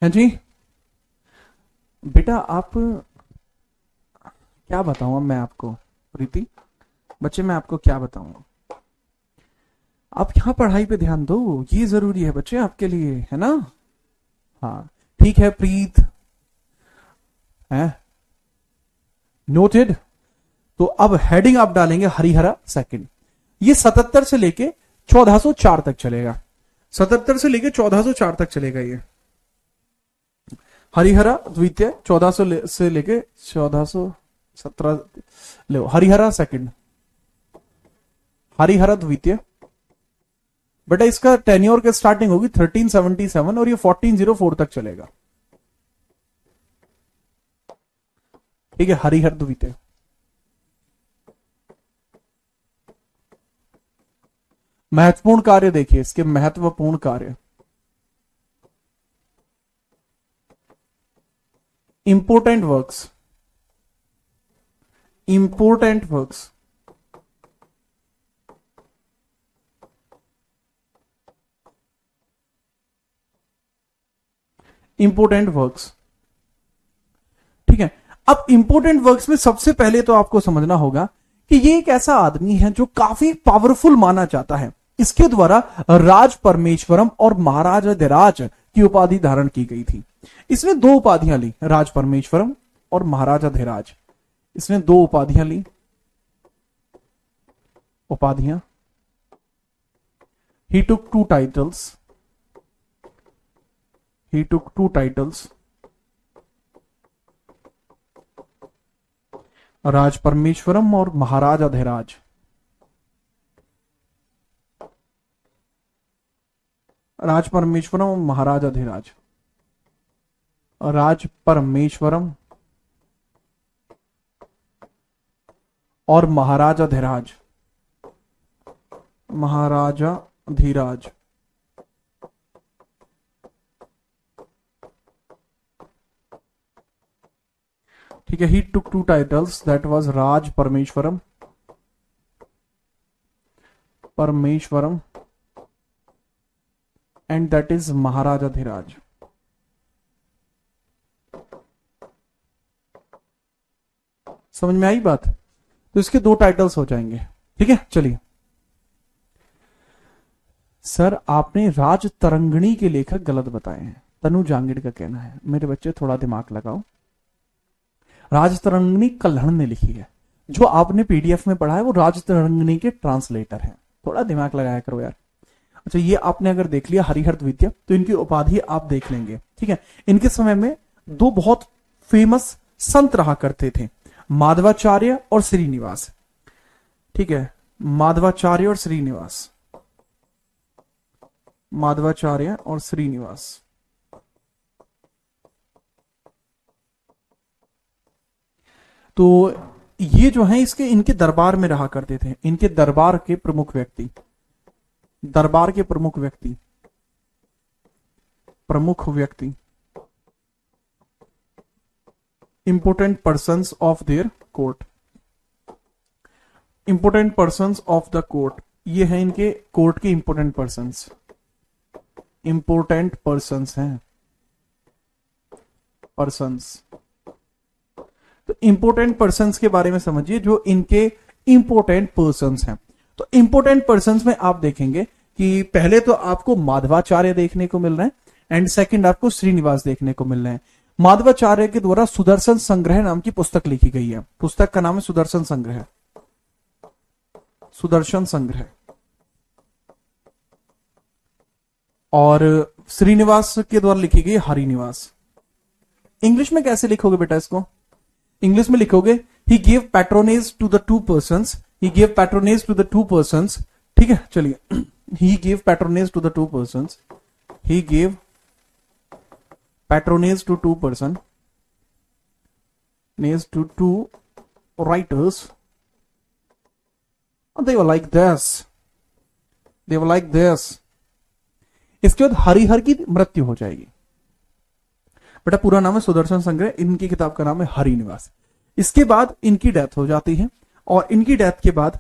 हैं जी बेटा, आप क्या बताऊं अब मैं आपको, प्रीति बच्चे, मैं आपको क्या बताऊं? आप यहां पढ़ाई पे ध्यान दो, ये जरूरी है बच्चे आपके लिए, है ना? हाँ, ठीक है प्रीत, है नोटेड। तो अब हेडिंग आप डालेंगे हरिहरा सेकंड। ये 77 से लेके 1404 तक चलेगा, 77 से लेके 1404 तक चलेगा ये हरिहरा द्वितीय। 1400 से लेके 1417 लो, हरिहरा सेकंड, हरिहरा द्वितीय। बेटा इसका टेन्योर के स्टार्टिंग होगी 1377 और ये 1404 तक चलेगा। ठीक है, हरिहर द्वितीय। महत्वपूर्ण कार्य देखिए, इसके महत्वपूर्ण कार्य, important works, important works, important works. ठीक है, अब इंपोर्टेंट वर्क्स में सबसे पहले तो आपको समझना होगा कि ये एक ऐसा आदमी है जो काफी पावरफुल माना जाता है। इसके द्वारा राज परमेश्वरम और महाराजाधिराज की उपाधि धारण की गई थी। इसने दो उपाधियां ली, राज परमेश्वरम और महाराजाधिराज। इसने दो उपाधियां ली, उपाधियां। He took two titles, he took two titles, Raj Parameshwaram और महाराजाधिराज। राज परमेश्वरम और महाराजाधिराज, राज परमेश्वरम और महाराजाधिराज, महाराजाधिराज। ठीक है, he took 2 titles, that was Raj Parameshwaram, and that is Maharajadhiraj. समझ में आई बात? तो इसके 2 टाइटल्स हो जाएंगे। ठीक है, चलिए। सर आपने राज तरंगिणी के लेखक गलत बताए हैं, तनु जांगिड़ का कहना है। मेरे बच्चे थोड़ा दिमाग लगाओ, राज तरंगिणी कल्हण ने लिखी है। जो आपने पीडीएफ में पढ़ा है वो राज तरंगिणी के ट्रांसलेटर हैं। थोड़ा दिमाग लगाया करो यार। अच्छा, ये आपने अगर देख लिया हरिहर द्वितीय, तो इनकी उपाधि आप देख लेंगे। ठीक है, इनके समय में 2 बहुत फेमस संत रहा करते थे, माधवाचार्य और श्रीनिवास। ठीक है, माधवाचार्य और श्रीनिवास, माधवाचार्य और श्रीनिवास। तो ये जो है इनके दरबार में रहा करते थे। इनके दरबार के प्रमुख व्यक्ति, important persons of their court, important persons of the court, ये है इनके कोर्ट के इंपोर्टेंट पर्सन्स हैं, तो इंपोर्टेंट पर्सन्स के बारे में समझिए, जो इनके इंपोर्टेंट पर्सन्स हैं। तो इंपोर्टेंट पर्सन्स में आप देखेंगे कि पहले तो आपको माधवाचार्य देखने को मिल रहे हैं एंड सेकंड आपको श्रीनिवास देखने को मिल रहे हैं। माधवाचार्य के द्वारा सुदर्शन संग्रह नाम की पुस्तक लिखी गई है। पुस्तक का नाम है सुदर्शन संग्रह, सुदर्शन संग्रह। और श्रीनिवास के द्वारा लिखी गई हरिनिवास। इंग्लिश में कैसे लिखोगे बेटा इसको? इंग्लिश में लिखोगे he give patronage to the 2 persons, he give patronage to the 2 persons। ठीक है, चलिए, he give patronage to the 2 persons, he give patronage to 2 persons, news to 2 writers, and they were like this, इसके बाद हरिहर की मृत्यु हो जाएगी। बेटा पूरा नाम है सुदर्शन संग्रह, इनकी किताब का नाम है हरिनिवास। इसके बाद इनकी डेथ हो जाती है और इनकी डेथ के बाद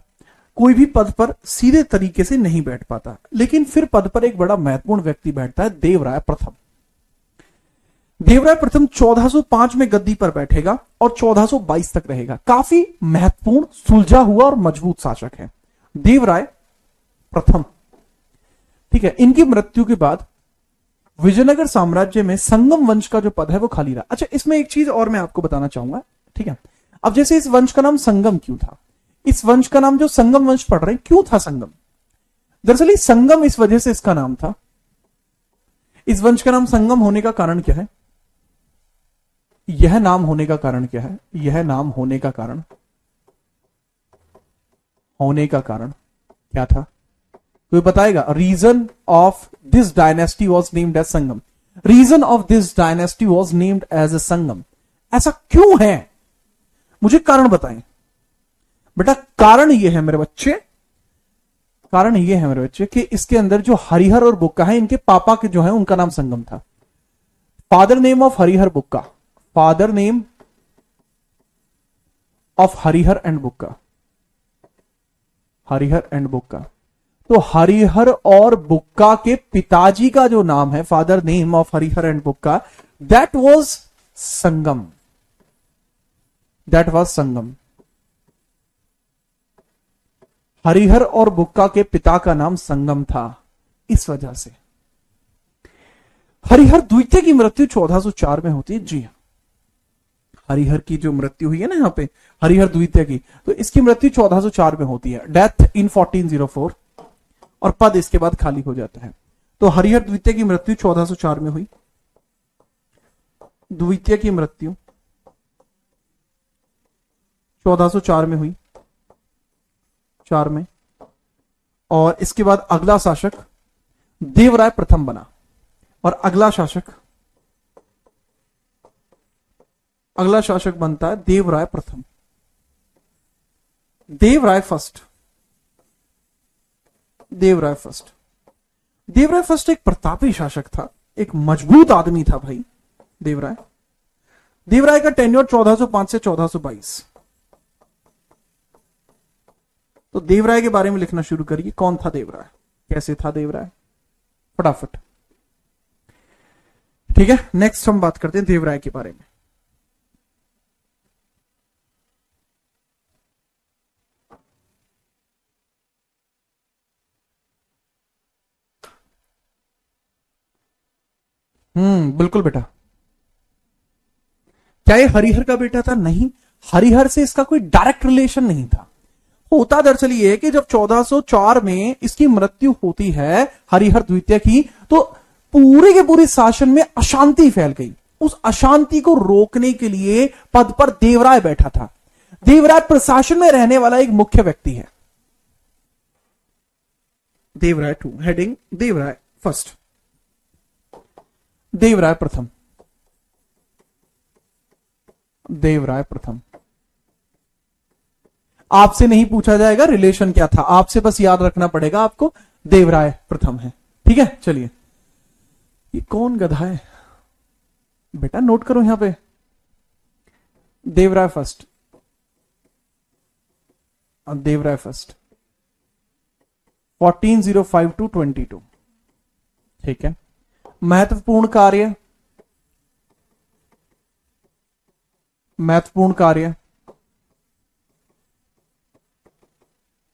कोई भी पद पर सीधे तरीके से नहीं बैठ पाता, लेकिन फिर पद पर एक बड़ा महत्वपूर्ण व्यक्ति बैठता है, देवराय प्रथम। देवराय प्रथम 1405 में गद्दी पर बैठेगा और 1422 तक रहेगा। काफी महत्वपूर्ण, सुलझा हुआ और मजबूत शासक है देवराय प्रथम। ठीक है, इनकी मृत्यु के बाद विजयनगर साम्राज्य में संगम वंश का जो पद है वो खाली रहा। अच्छा, इसमें एक चीज और मैं आपको बताना चाहूंगा। ठीक है, अब जैसे इस वंश का नाम संगम क्यों था? इस वंश का नाम जो संगम वंश पढ़ रहे हैं, क्यों था संगम? दरअसल संगम इस वजह से इसका नाम था। इस वंश का नाम संगम होने का कारण क्या है? यह नाम होने का कारण क्या है? यह नाम होने का कारण क्या था? तो बताएगा, reason of this dynasty was named as Sangam. Reason of this dynasty was named as a Sangam. ऐसा क्यों है? मुझे कारण बताएं बेटा। कारण यह है मेरे बच्चे, कि इसके अंदर जो हरिहर और बुक्का है, इनके पापा के जो है उनका नाम संगम था। Father name of Harihara Bukka, father name of Harihara and Bukka, Harihara and Bukka. तो हरिहर और बुक्का के पिताजी का जो नाम है, father name of Harihara and Bukka, that was Sangam, Harihara और बुक्का के पिता का नाम संगम था। इस वजह से हरिहर द्वितीय की मृत्यु 1404 में होती है। जी हां, हरिहर की जो मृत्यु हुई है ना यहां पे, हरिहर द्वितीय की, तो इसकी मृत्यु 1404 में होती है, डेथ इन 1404, और पद इसके बाद खाली हो जाता है। तो हरिहर द्वितीय की मृत्यु 1404 में हुई, द्वितीय की मृत्यु 1404 में हुई, 4 में। और इसके बाद अगला शासक देवराय प्रथम बना, और अगला शासक बनता है देवराय प्रथम, देवराय फर्स्ट। देवराय फर्स्ट एक प्रतापी शासक था, एक मजबूत आदमी था भाई देवराय। देवराय का टेन्योर 1405 से 1422। तो देवराय के बारे में लिखना शुरू करिए। कौन था देवराय, कैसे था देवराय, फटाफट। ठीक है, नेक्स्ट हम बात करते हैं देवराय के बारे में। बिल्कुल बेटा। क्या ये हरिहर का बेटा था? नहीं, हरिहर से इसका कोई डायरेक्ट रिलेशन नहीं था। होता दरअसल ये है कि जब 1404 में इसकी मृत्यु होती है हरिहर द्वितीय की, तो पूरे के पूरे शासन में अशांति फैल गई। उस अशांति को रोकने के लिए पद पर देवराय बैठा था। देवराय प्रशासन में रहने वाला एक मुख्य व्यक्ति है। देवराय 2 हेडिंग देवराय फर्स्ट, देवराय प्रथम, देवराय प्रथम। आपसे नहीं पूछा जाएगा रिलेशन क्या था, आपसे बस याद रखना पड़ेगा आपको देवराय प्रथम है। ठीक है, चलिए। ये कौन गधा है बेटा, नोट करो यहां पे। Devaraya first, Devaraya first 1405 to 22। ठीक है, महत्वपूर्ण कार्य, महत्वपूर्ण कार्य,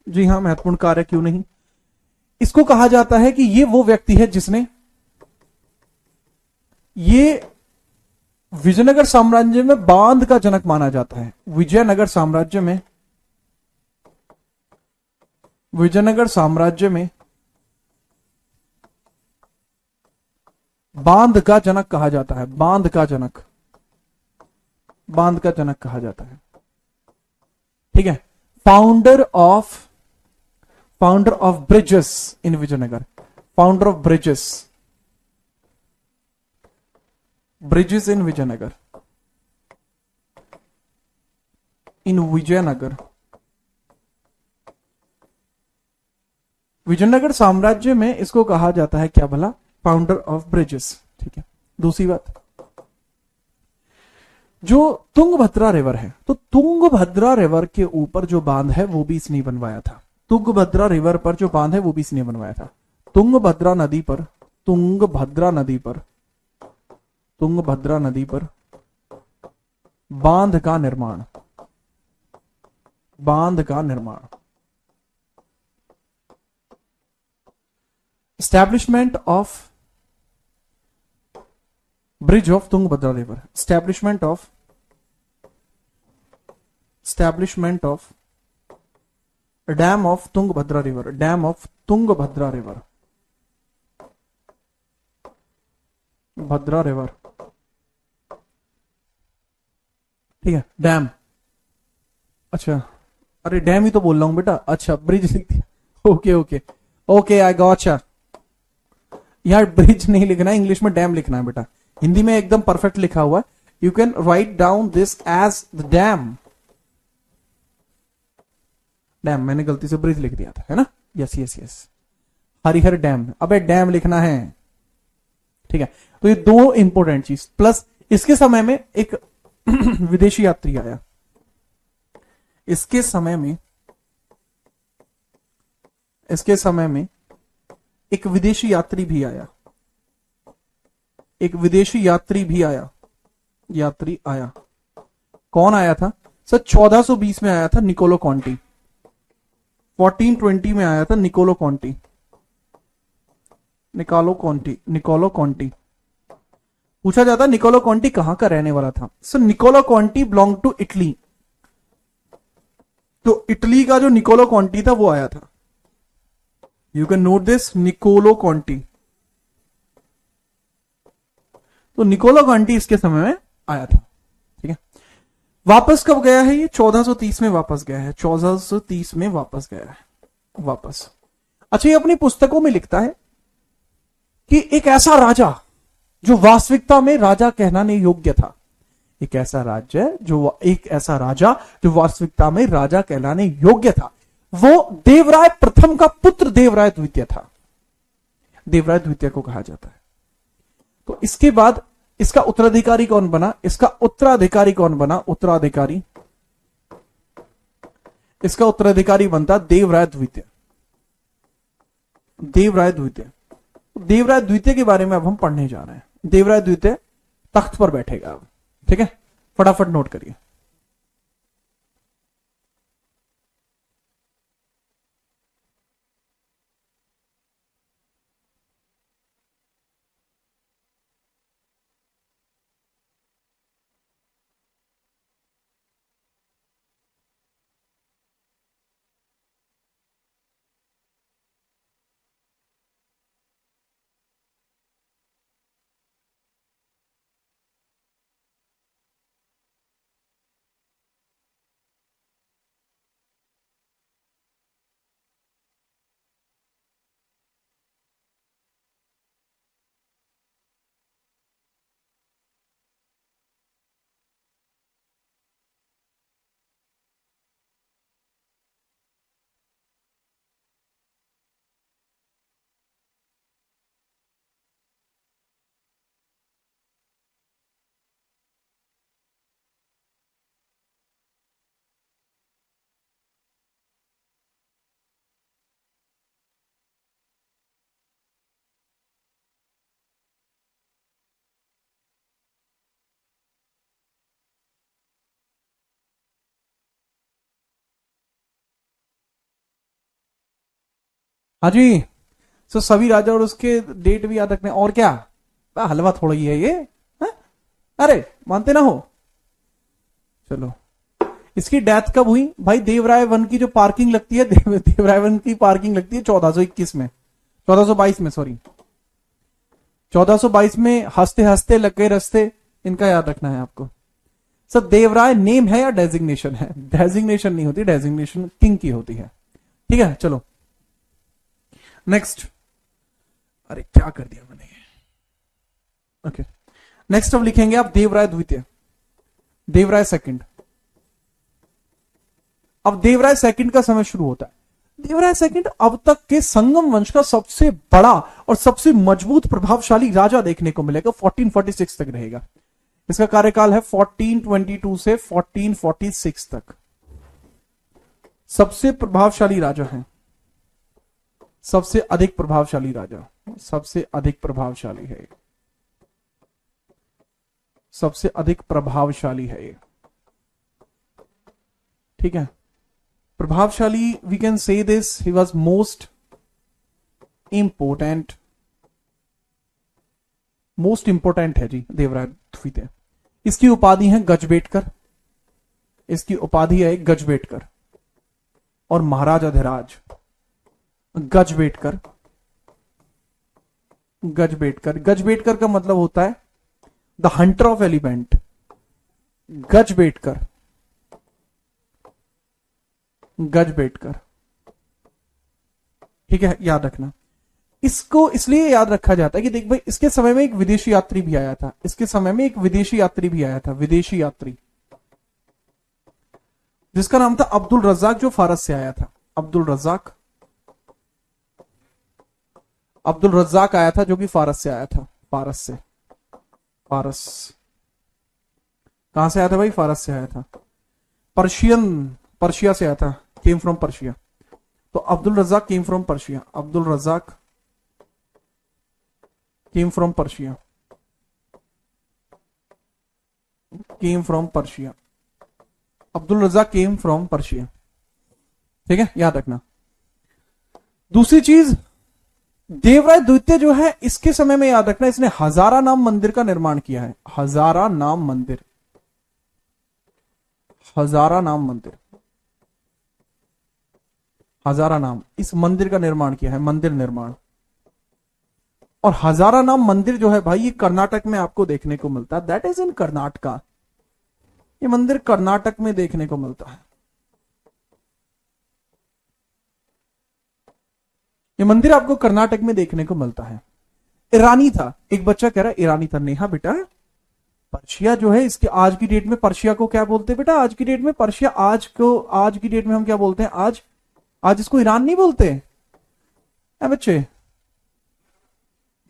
जी हां, महत्वपूर्ण कार्य क्यों नहीं। इसको कहा जाता है कि ये वो व्यक्ति है जिसने ये विजयनगर साम्राज्य में बांध का जनक माना जाता है। विजयनगर साम्राज्य में, विजयनगर साम्राज्य में बांध का जनक कहा जाता है। बांध का जनक, बांध का जनक कहा जाता है। ठीक है, founder of bridges in Vijayanagara, founder of bridges, bridges in Vijayanagara, in Vijayanagara, Vijayanagara साम्राज्य में इसको कहा जाता है क्या भला, फाउंडर ऑफ ब्रिजेस। ठीक है, दूसरी बात, जो तुंगभद्रा रिवर है, तो तुंगभद्रा रिवर के ऊपर जो बांध है वो भी इसने बनवाया था। तुंगभद्रा रिवर पर जो बांध है वो भी इसने बनवाया था। तुंगभद्रा नदी पर, तुंगभद्रा नदी पर, तुंगभद्रा नदी पर बांध का निर्माण, बांध का निर्माण, establishment of bridge of Tungabhadra river, establishment of dam of Tungabhadra river, dam of Tungabhadra river, Bhadra river. ठीक है, डैम, अच्छा, अरे डैम ही तो बोल रहा हूं बेटा। अच्छा, ब्रिज लिख दिया। Okay okay okay, I got. यार ब्रिज नहीं लिखना है, इंग्लिश में डैम लिखना है बेटा। हिंदी में एकदम परफेक्ट लिखा हुआ है। You can write down this as the dam. Dam, मैंने गलती से ब्रिज लिख दिया था, है ना। Yes yes yes, Harihar dam. अबे डैम लिखना है। ठीक है, तो ये दो इंपॉर्टेंट चीज। प्लस इसके समय में एक विदेशी यात्री आया। इसके समय में एक विदेशी यात्री भी आया। एक विदेशी यात्री भी आया। यात्री आया, कौन आया था सर? 1420 में आया था निकोलो कॉन्टी। 1420 में आया था निकोलो कॉन्टी। निकोलो कॉन्टी पूछा जाता निकोलो कॉन्टी कहां का रहने वाला था। Sir Niccolo Conti belong to Italy. तो इटली का जो निकोलो कॉन्टी था वो आया था। You can note this, Niccolo Conti. तो निकोलो कॉन्टी इसके समय में आया था। ठीक है, वापस कब गया है ये? 1430 में वापस गया है। 1430 में वापस गया है, वापस। अच्छा, ये अपनी पुस्तकों में लिखता है कि एक ऐसा राजा जो वास्तविकता में राजा कहलाने योग्य था। एक ऐसा राजा जो वास्तविकता में राजा कहलाने योग्य था, वो देवराय प्रथम का पुत्र देवराय द्वितीय था। देवराय द्वितीय को कहा जाता है। तो इसके बाद इसका उत्तराधिकारी कौन बना? इसका उत्तराधिकारी कौन बना? उत्तराधिकारी, इसका उत्तराधिकारी बनता देवराय द्वितीय। देवराय द्वितीय, देवराय द्वितीय के बारे में अब हम पढ़ने जा रहे हैं। देवराय द्वितीय तख्त पर बैठेगा अब, ठीक है, फटाफट नोट करिए। हाँ जी, तो सभी राजा और उसके डेट भी याद रखने, और क्या हलवा थोड़ा ही है ये है? अरे मानते ना हो। चलो, इसकी डेथ कब हुई भाई? देवराय वन की जो पार्किंग लगती है, देवराय वन की पार्किंग लगती है 1421 में, 1422 में, सॉरी 1422 में। हंसते हंसते लग गए रस्ते, इनका याद रखना है आपको। सर देवराय नेम है या डेजिग्नेशन है? डेजिग्नेशन नहीं होती, डेजिग्नेशन किंग की होती है, ठीक है। चलो नेक्स्ट, अरे क्या कर दिया मैंने, ओके नेक्स्ट अब लिखेंगे आप देवराय द्वितीय, देवराय सेकंड। अब देवराय सेकंड का समय शुरू होता है। देवराय सेकंड अब तक के संगम वंश का सबसे बड़ा और सबसे मजबूत प्रभावशाली राजा देखने को मिलेगा। 1446 तक रहेगा। इसका कार्यकाल है 1422 से 1446 तक। सबसे प्रभावशाली राजा है, सबसे अधिक प्रभावशाली राजा, सबसे अधिक प्रभावशाली है, सबसे अधिक प्रभावशाली है ये, ठीक है। प्रभावशाली, we can say this, he was most important, most important है जी देवराय द्वितीय। इसकी उपाधि है गजबेटकर, इसकी उपाधि है गजबेटकर और महाराज अधिराज। गजबेटकर, गजबेटकर, गजबेटकर का मतलब होता है द हंटर ऑफ एलिफेंट। गजबेटकर, गजबेटकर, ठीक है, याद रखना। इसको इसलिए याद रखा जाता है कि देख भाई, इसके समय में एक विदेशी यात्री भी आया था, इसके समय में एक विदेशी यात्री भी आया था, विदेशी यात्री, जिसका नाम था अब्दुल रज्जाक, जो फारस से आया था। अब्दुल रज्जाक, अब्दुल रज्जाक आया था जो कि फारस से आया था, फारस से, फारस कहां से आया था भाई? फारस से आया था, पर्शियन, पर्शिया से आया था, केम फ्रॉम पर्शिया। तो Abdul Razzaq came from Persia, Abdul Razzaq came from Persia, came from Persia, Abdul Razzaq came from Persia, ठीक है, याद रखना। दूसरी चीज, देवराय द्वितीय जो है, इसके समय में याद रखना, इसने हजारा नाम मंदिर का निर्माण किया है। हजारा नाम मंदिर, हजारा नाम मंदिर, हजारा नाम, इस मंदिर का निर्माण किया है, मंदिर निर्माण। और हजारा नाम मंदिर जो है भाई, ये कर्नाटक में आपको देखने को मिलता है, दैट इज इन कर्नाटका। ये मंदिर कर्नाटक में देखने को मिलता है। ये मंदिर आपको कर्नाटक में देखने को मिलता है। ईरानी था, एक बच्चा कह रहा है ईरानी था। नेहा बेटा, पर्शिया जो है, इसके आज की डेट में पर्शिया को क्या बोलते हैं बेटा? आज की डेट में पर्शिया, आज को, आज की डेट में हम क्या बोलते हैं? आज, आज इसको ईरान नहीं बोलते हैं बच्चे,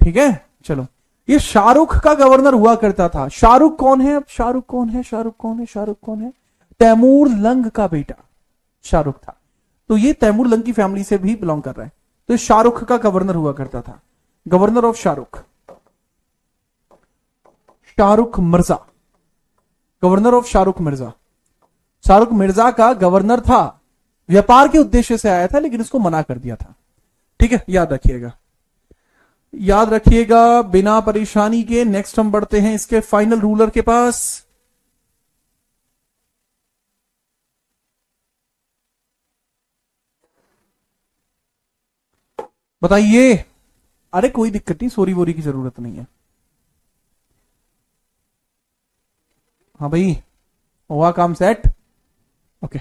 ठीक है। चलो, ये शाहरुख का गवर्नर हुआ करता था। शाहरुख कौन है? अब शाहरुख कौन है? शाहरुख कौन है? शाहरुख कौन है? तैमूर लंग का बेटा शाहरुख था। तो ये तैमूर लंग की फैमिली से भी बिलोंग कर रहा है। तो शाहरुख का गवर्नर हुआ करता था, governor of Shahrukh, Shahrukh Mirza, governor of Shahrukh Mirza. Shahrukh Mirza का गवर्नर था, व्यापार के उद्देश्य से आया था, लेकिन इसको मना कर दिया था। ठीक है, याद रखिएगा, याद रखिएगा बिना परेशानी के। नेक्स्ट हम बढ़ते हैं इसके फाइनल रूलर के पास। बताइए। अरे कोई दिक्कत नहीं, सोरी वोरी की जरूरत नहीं है। हाँ भाई, हुआ काम सेट। ओके,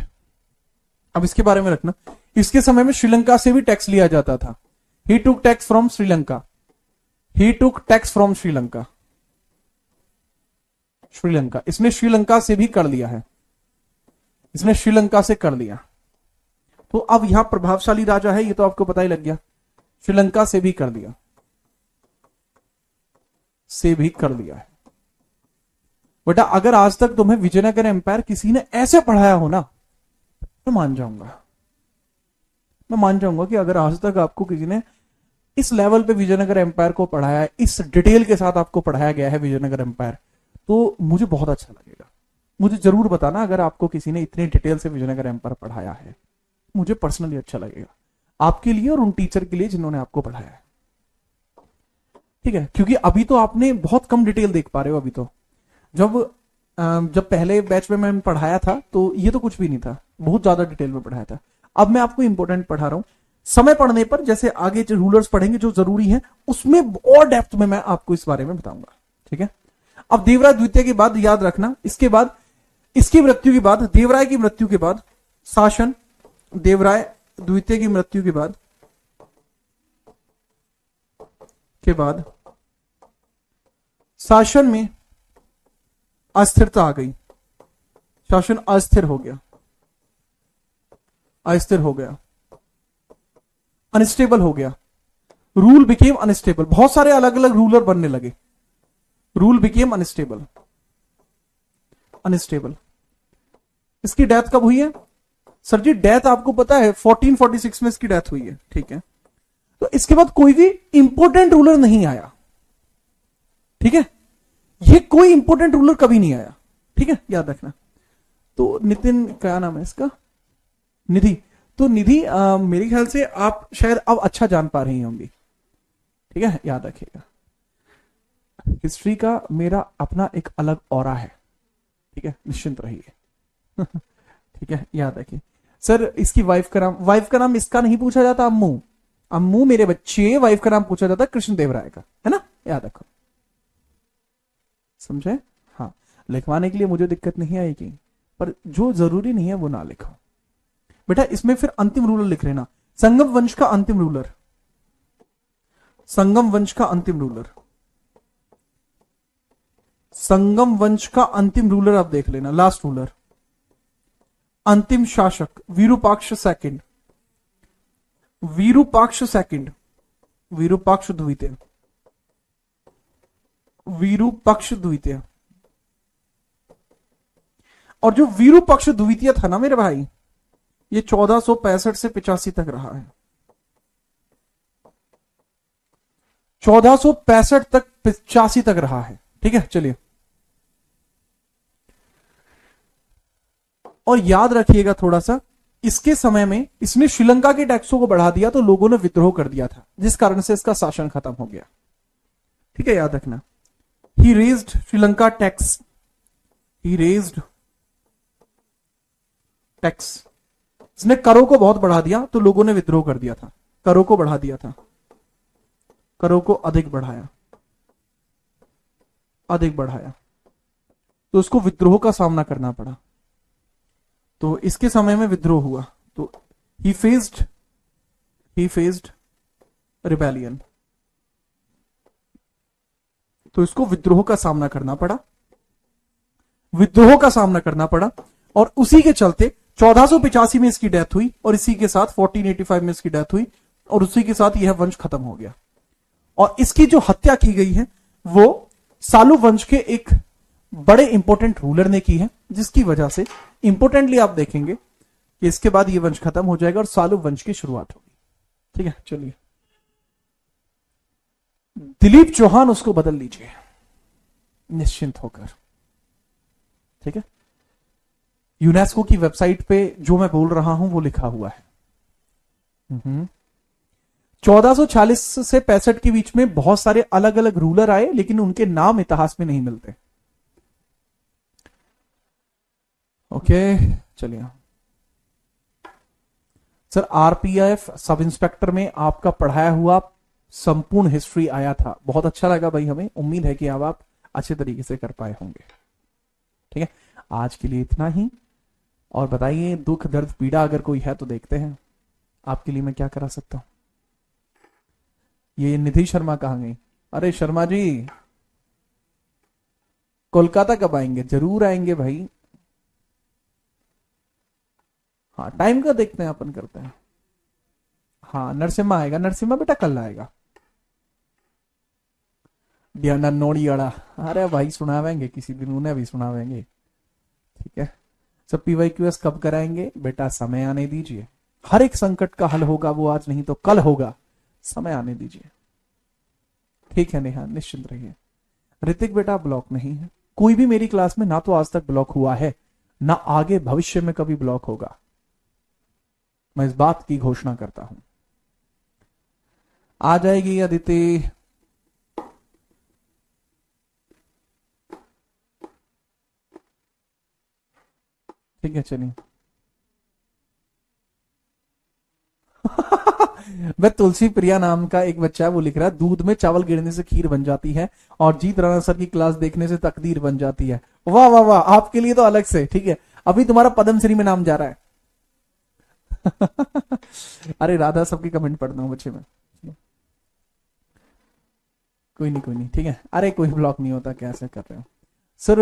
अब इसके बारे में रखना। इसके समय में श्रीलंका से भी टैक्स लिया जाता था। He took tax from Sri Lanka, he took tax from Sri Lanka. Sri Lanka, इसने श्रीलंका से भी कर लिया है, इसने श्रीलंका से कर लिया। तो अब यहां प्रभावशाली राजा है, ये तो आपको पता ही लग गया। श्रीलंका से भी कर लिया, से भी कर लिया है। बेटा अगर आज तक तुम्हें विजयनगर एम्पायर किसी ने ऐसे पढ़ाया हो ना, मैं मान जाऊंगा, मैं मान जाऊंगा कि अगर आज तक आपको किसी ने इस लेवल पे विजयनगर एम्पायर को पढ़ाया है, इस डिटेल के साथ आपको पढ़ाया गया है विजयनगर एम्पायर, तो मुझे बहुत अच्छा लगेगा। मुझे जरूर बताना अगर आपको किसी ने इतने डिटेल से विजयनगर एम्पायर पढ़ाया है, मुझे पर्सनली अच्छा लगेगा आपके लिए और उन टीचर के लिए जिन्होंने आपको पढ़ाया है। ठीक है, क्योंकि अभी तो आपने बहुत कम डिटेल देख पा रहे हो। अभी तो जब पहले बैच में मैंने पढ़ाया था तो ये तो कुछ भी नहीं था, बहुत ज्यादा डिटेल में पढ़ाया था। अब मैं आपको इंपॉर्टेंट पढ़ा रहा हूं। समय पढ़ने पर जैसे आगे जो रूलर्स पढ़ेंगे जो जरूरी है, उसमें और डेप्थ में मैं आपको इस बारे में बताऊंगा। ठीक है, अब देवराय द्वितीय के बाद याद रखना, इसके बाद इसकी मृत्यु के बाद, देवराय की मृत्यु के बाद शासन, देवराय द्वितीय की मृत्यु के बाद शासन में अस्थिरता आ गई। शासन अस्थिर हो गया, अस्थिर हो गया, अनस्टेबल हो गया। रूल बिकेम अनस्टेबल, बहुत सारे अलग अलग रूलर बनने लगे। Rule became unstable, unstable. इसकी डेथ कब हुई है? सर जी डेथ आपको पता है 1446 में इसकी डेथ हुई है। ठीक है, तो इसके बाद कोई भी इंपॉर्टेंट रूलर नहीं आया। ठीक है, ये कोई इंपॉर्टेंट रूलर कभी नहीं आया। ठीक है, याद रखना। तो नितिन, क्या नाम है इसका? निधि। तो निधि मेरे ख्याल से आप शायद अब अच्छा जान पा रही होंगी। ठीक है, याद रखिएगा, हिस्ट्री का मेरा अपना एक अलग ऑरा है। ठीक है, निश्चिंत रहिए। ठीक है, याद रखिए। सर इसकी वाइफ का नाम इसका नहीं पूछा जाता, अम्मू। अम्मू मेरे बच्चे, वाइफ का नाम पूछा जाता कृष्णदेवराय का, है ना? याद रखो, समझे? हाँ, लिखवाने के लिए मुझे दिक्कत नहीं आएगी, पर जो जरूरी नहीं है वो ना लिखो। बेटा इसमें फिर अंतिम रूलर लिख लेना, संगम वंश का अंतिम रूलर, संगम वंश का अंतिम रूलर, संगम वंश का अंतिम रूलर आप देख लेना, लास्ट रूलर, अंतिम शासक विरूपाक्ष सेकंड, विरूपाक्ष सेकंड, विरूपाक्ष द्वितीय, विरूपाक्ष द्वितीय। और जो विरूपाक्ष द्वितीय था ना मेरे भाई, ये 1465 से 85 तक रहा है। 1465 तक 85 तक रहा है। ठीक है, चलिए। और याद रखिएगा थोड़ा सा, इसके समय में इसने श्रीलंका के टैक्सों को बढ़ा दिया तो लोगों ने विद्रोह कर दिया था, जिस कारण से इसका शासन खत्म हो गया। ठीक है, याद रखना। ही रेज्ड श्रीलंका टैक्स, ही रेज्ड टैक्स। इसने करों को बहुत बढ़ा दिया तो लोगों ने विद्रोह कर दिया था, करों को बढ़ा दिया था, करों को अधिक बढ़ाया, अधिक बढ़ाया, तो उसको विद्रोह का सामना करना पड़ा। तो इसके समय में विद्रोह हुआ तो ही फेस्ड रिबेलियन, तो इसको विद्रोह का सामना करना पड़ा, विद्रोह का सामना करना पड़ा। और उसी के चलते 1485 में इसकी डेथ हुई और इसी के साथ 1485 में इसकी डेथ हुई और उसी के साथ यह वंश खत्म हो गया। और इसकी जो हत्या की गई है वो सालू वंश के एक बड़े इंपॉर्टेंट रूलर ने की है, जिसकी वजह से इंपॉर्टेंटली आप देखेंगे कि इसके बाद ये वंश खत्म हो जाएगा और सालू वंश की शुरुआत होगी। ठीक है, चलिए दिलीप चौहान उसको बदल लीजिए निश्चिंत होकर। ठीक है, यूनेस्को की वेबसाइट पे जो मैं बोल रहा हूं वो लिखा हुआ है। 1440 से 65 के बीच में बहुत सारे अलग अलग रूलर आए, लेकिन उनके नाम इतिहास में नहीं मिलते। ओके, चलिए सर, आरपीएफ सब इंस्पेक्टर में आपका पढ़ाया हुआ संपूर्ण हिस्ट्री आया था, बहुत अच्छा लगा भाई, हमें उम्मीद है कि अब आप अच्छे तरीके से कर पाए होंगे। ठीक है, आज के लिए इतना ही। और बताइए, दुख दर्द पीड़ा अगर कोई है तो देखते हैं आपके लिए मैं क्या करा सकता हूं। ये निधि शर्मा कहां गई? अरे शर्मा जी, कोलकाता कब आएंगे? जरूर आएंगे भाई। हाँ, टाइम का देखते हैं, अपन करते हैं। हाँ, नरसिम्हा आएगा, नरसिम्हा बेटा कल आएगा। डियाना नोड़ियाड़ा, अरे भाई सुनावेंगे किसी दिन, उन्हें भी सुनावेंगे। ठीक है, सब पीवाईक्यूएस कब कराएंगे? बेटा समय आने दीजिए, हर एक संकट का हल होगा, वो आज नहीं तो कल होगा, समय आने दीजिए। ठीक है नेहा, निश्चिंत रहिए। ऋतिक बेटा ब्लॉक नहीं है, कोई भी मेरी क्लास में ना तो आज तक ब्लॉक हुआ है, ना आगे भविष्य में कभी ब्लॉक होगा, मैं इस बात की घोषणा करता हूं। आ जाएगी अदिति, ठीक है चलिए। वह तुलसी प्रिया नाम का एक बच्चा है, वो लिख रहा है दूध में चावल गिरने से खीर बन जाती है और जीत राणा सर की क्लास देखने से तकदीर बन जाती है। वाह वाह वाह, आपके लिए तो अलग से। ठीक है, अभी तुम्हारा पद्मश्री में नाम जा रहा है। अरे राधा सबकी कमेंट पढ़ता हूं बच्चे में, कोई नहीं, ठीक है। अरे कोई ब्लॉक नहीं होता, कैसे कर रहे हो सर?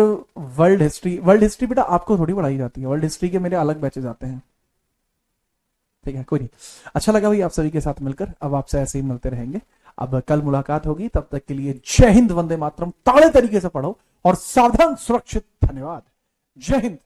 वर्ल्ड हिस्ट्री बेटा आपको थोड़ी पढ़ाई जाती है, वर्ल्ड हिस्ट्री के मेरे अलग बैचेज आते हैं। ठीक है, कोई नहीं। अच्छा लगा भाई आप सभी के साथ मिलकर, अब आपसे ऐसे ही मिलते रहेंगे। अब कल मुलाकात होगी, तब तक के लिए जय हिंद, वंदे मातरम, ताड़े तरीके से पढ़ो और सावधान सुरक्षित। धन्यवाद, जय हिंद।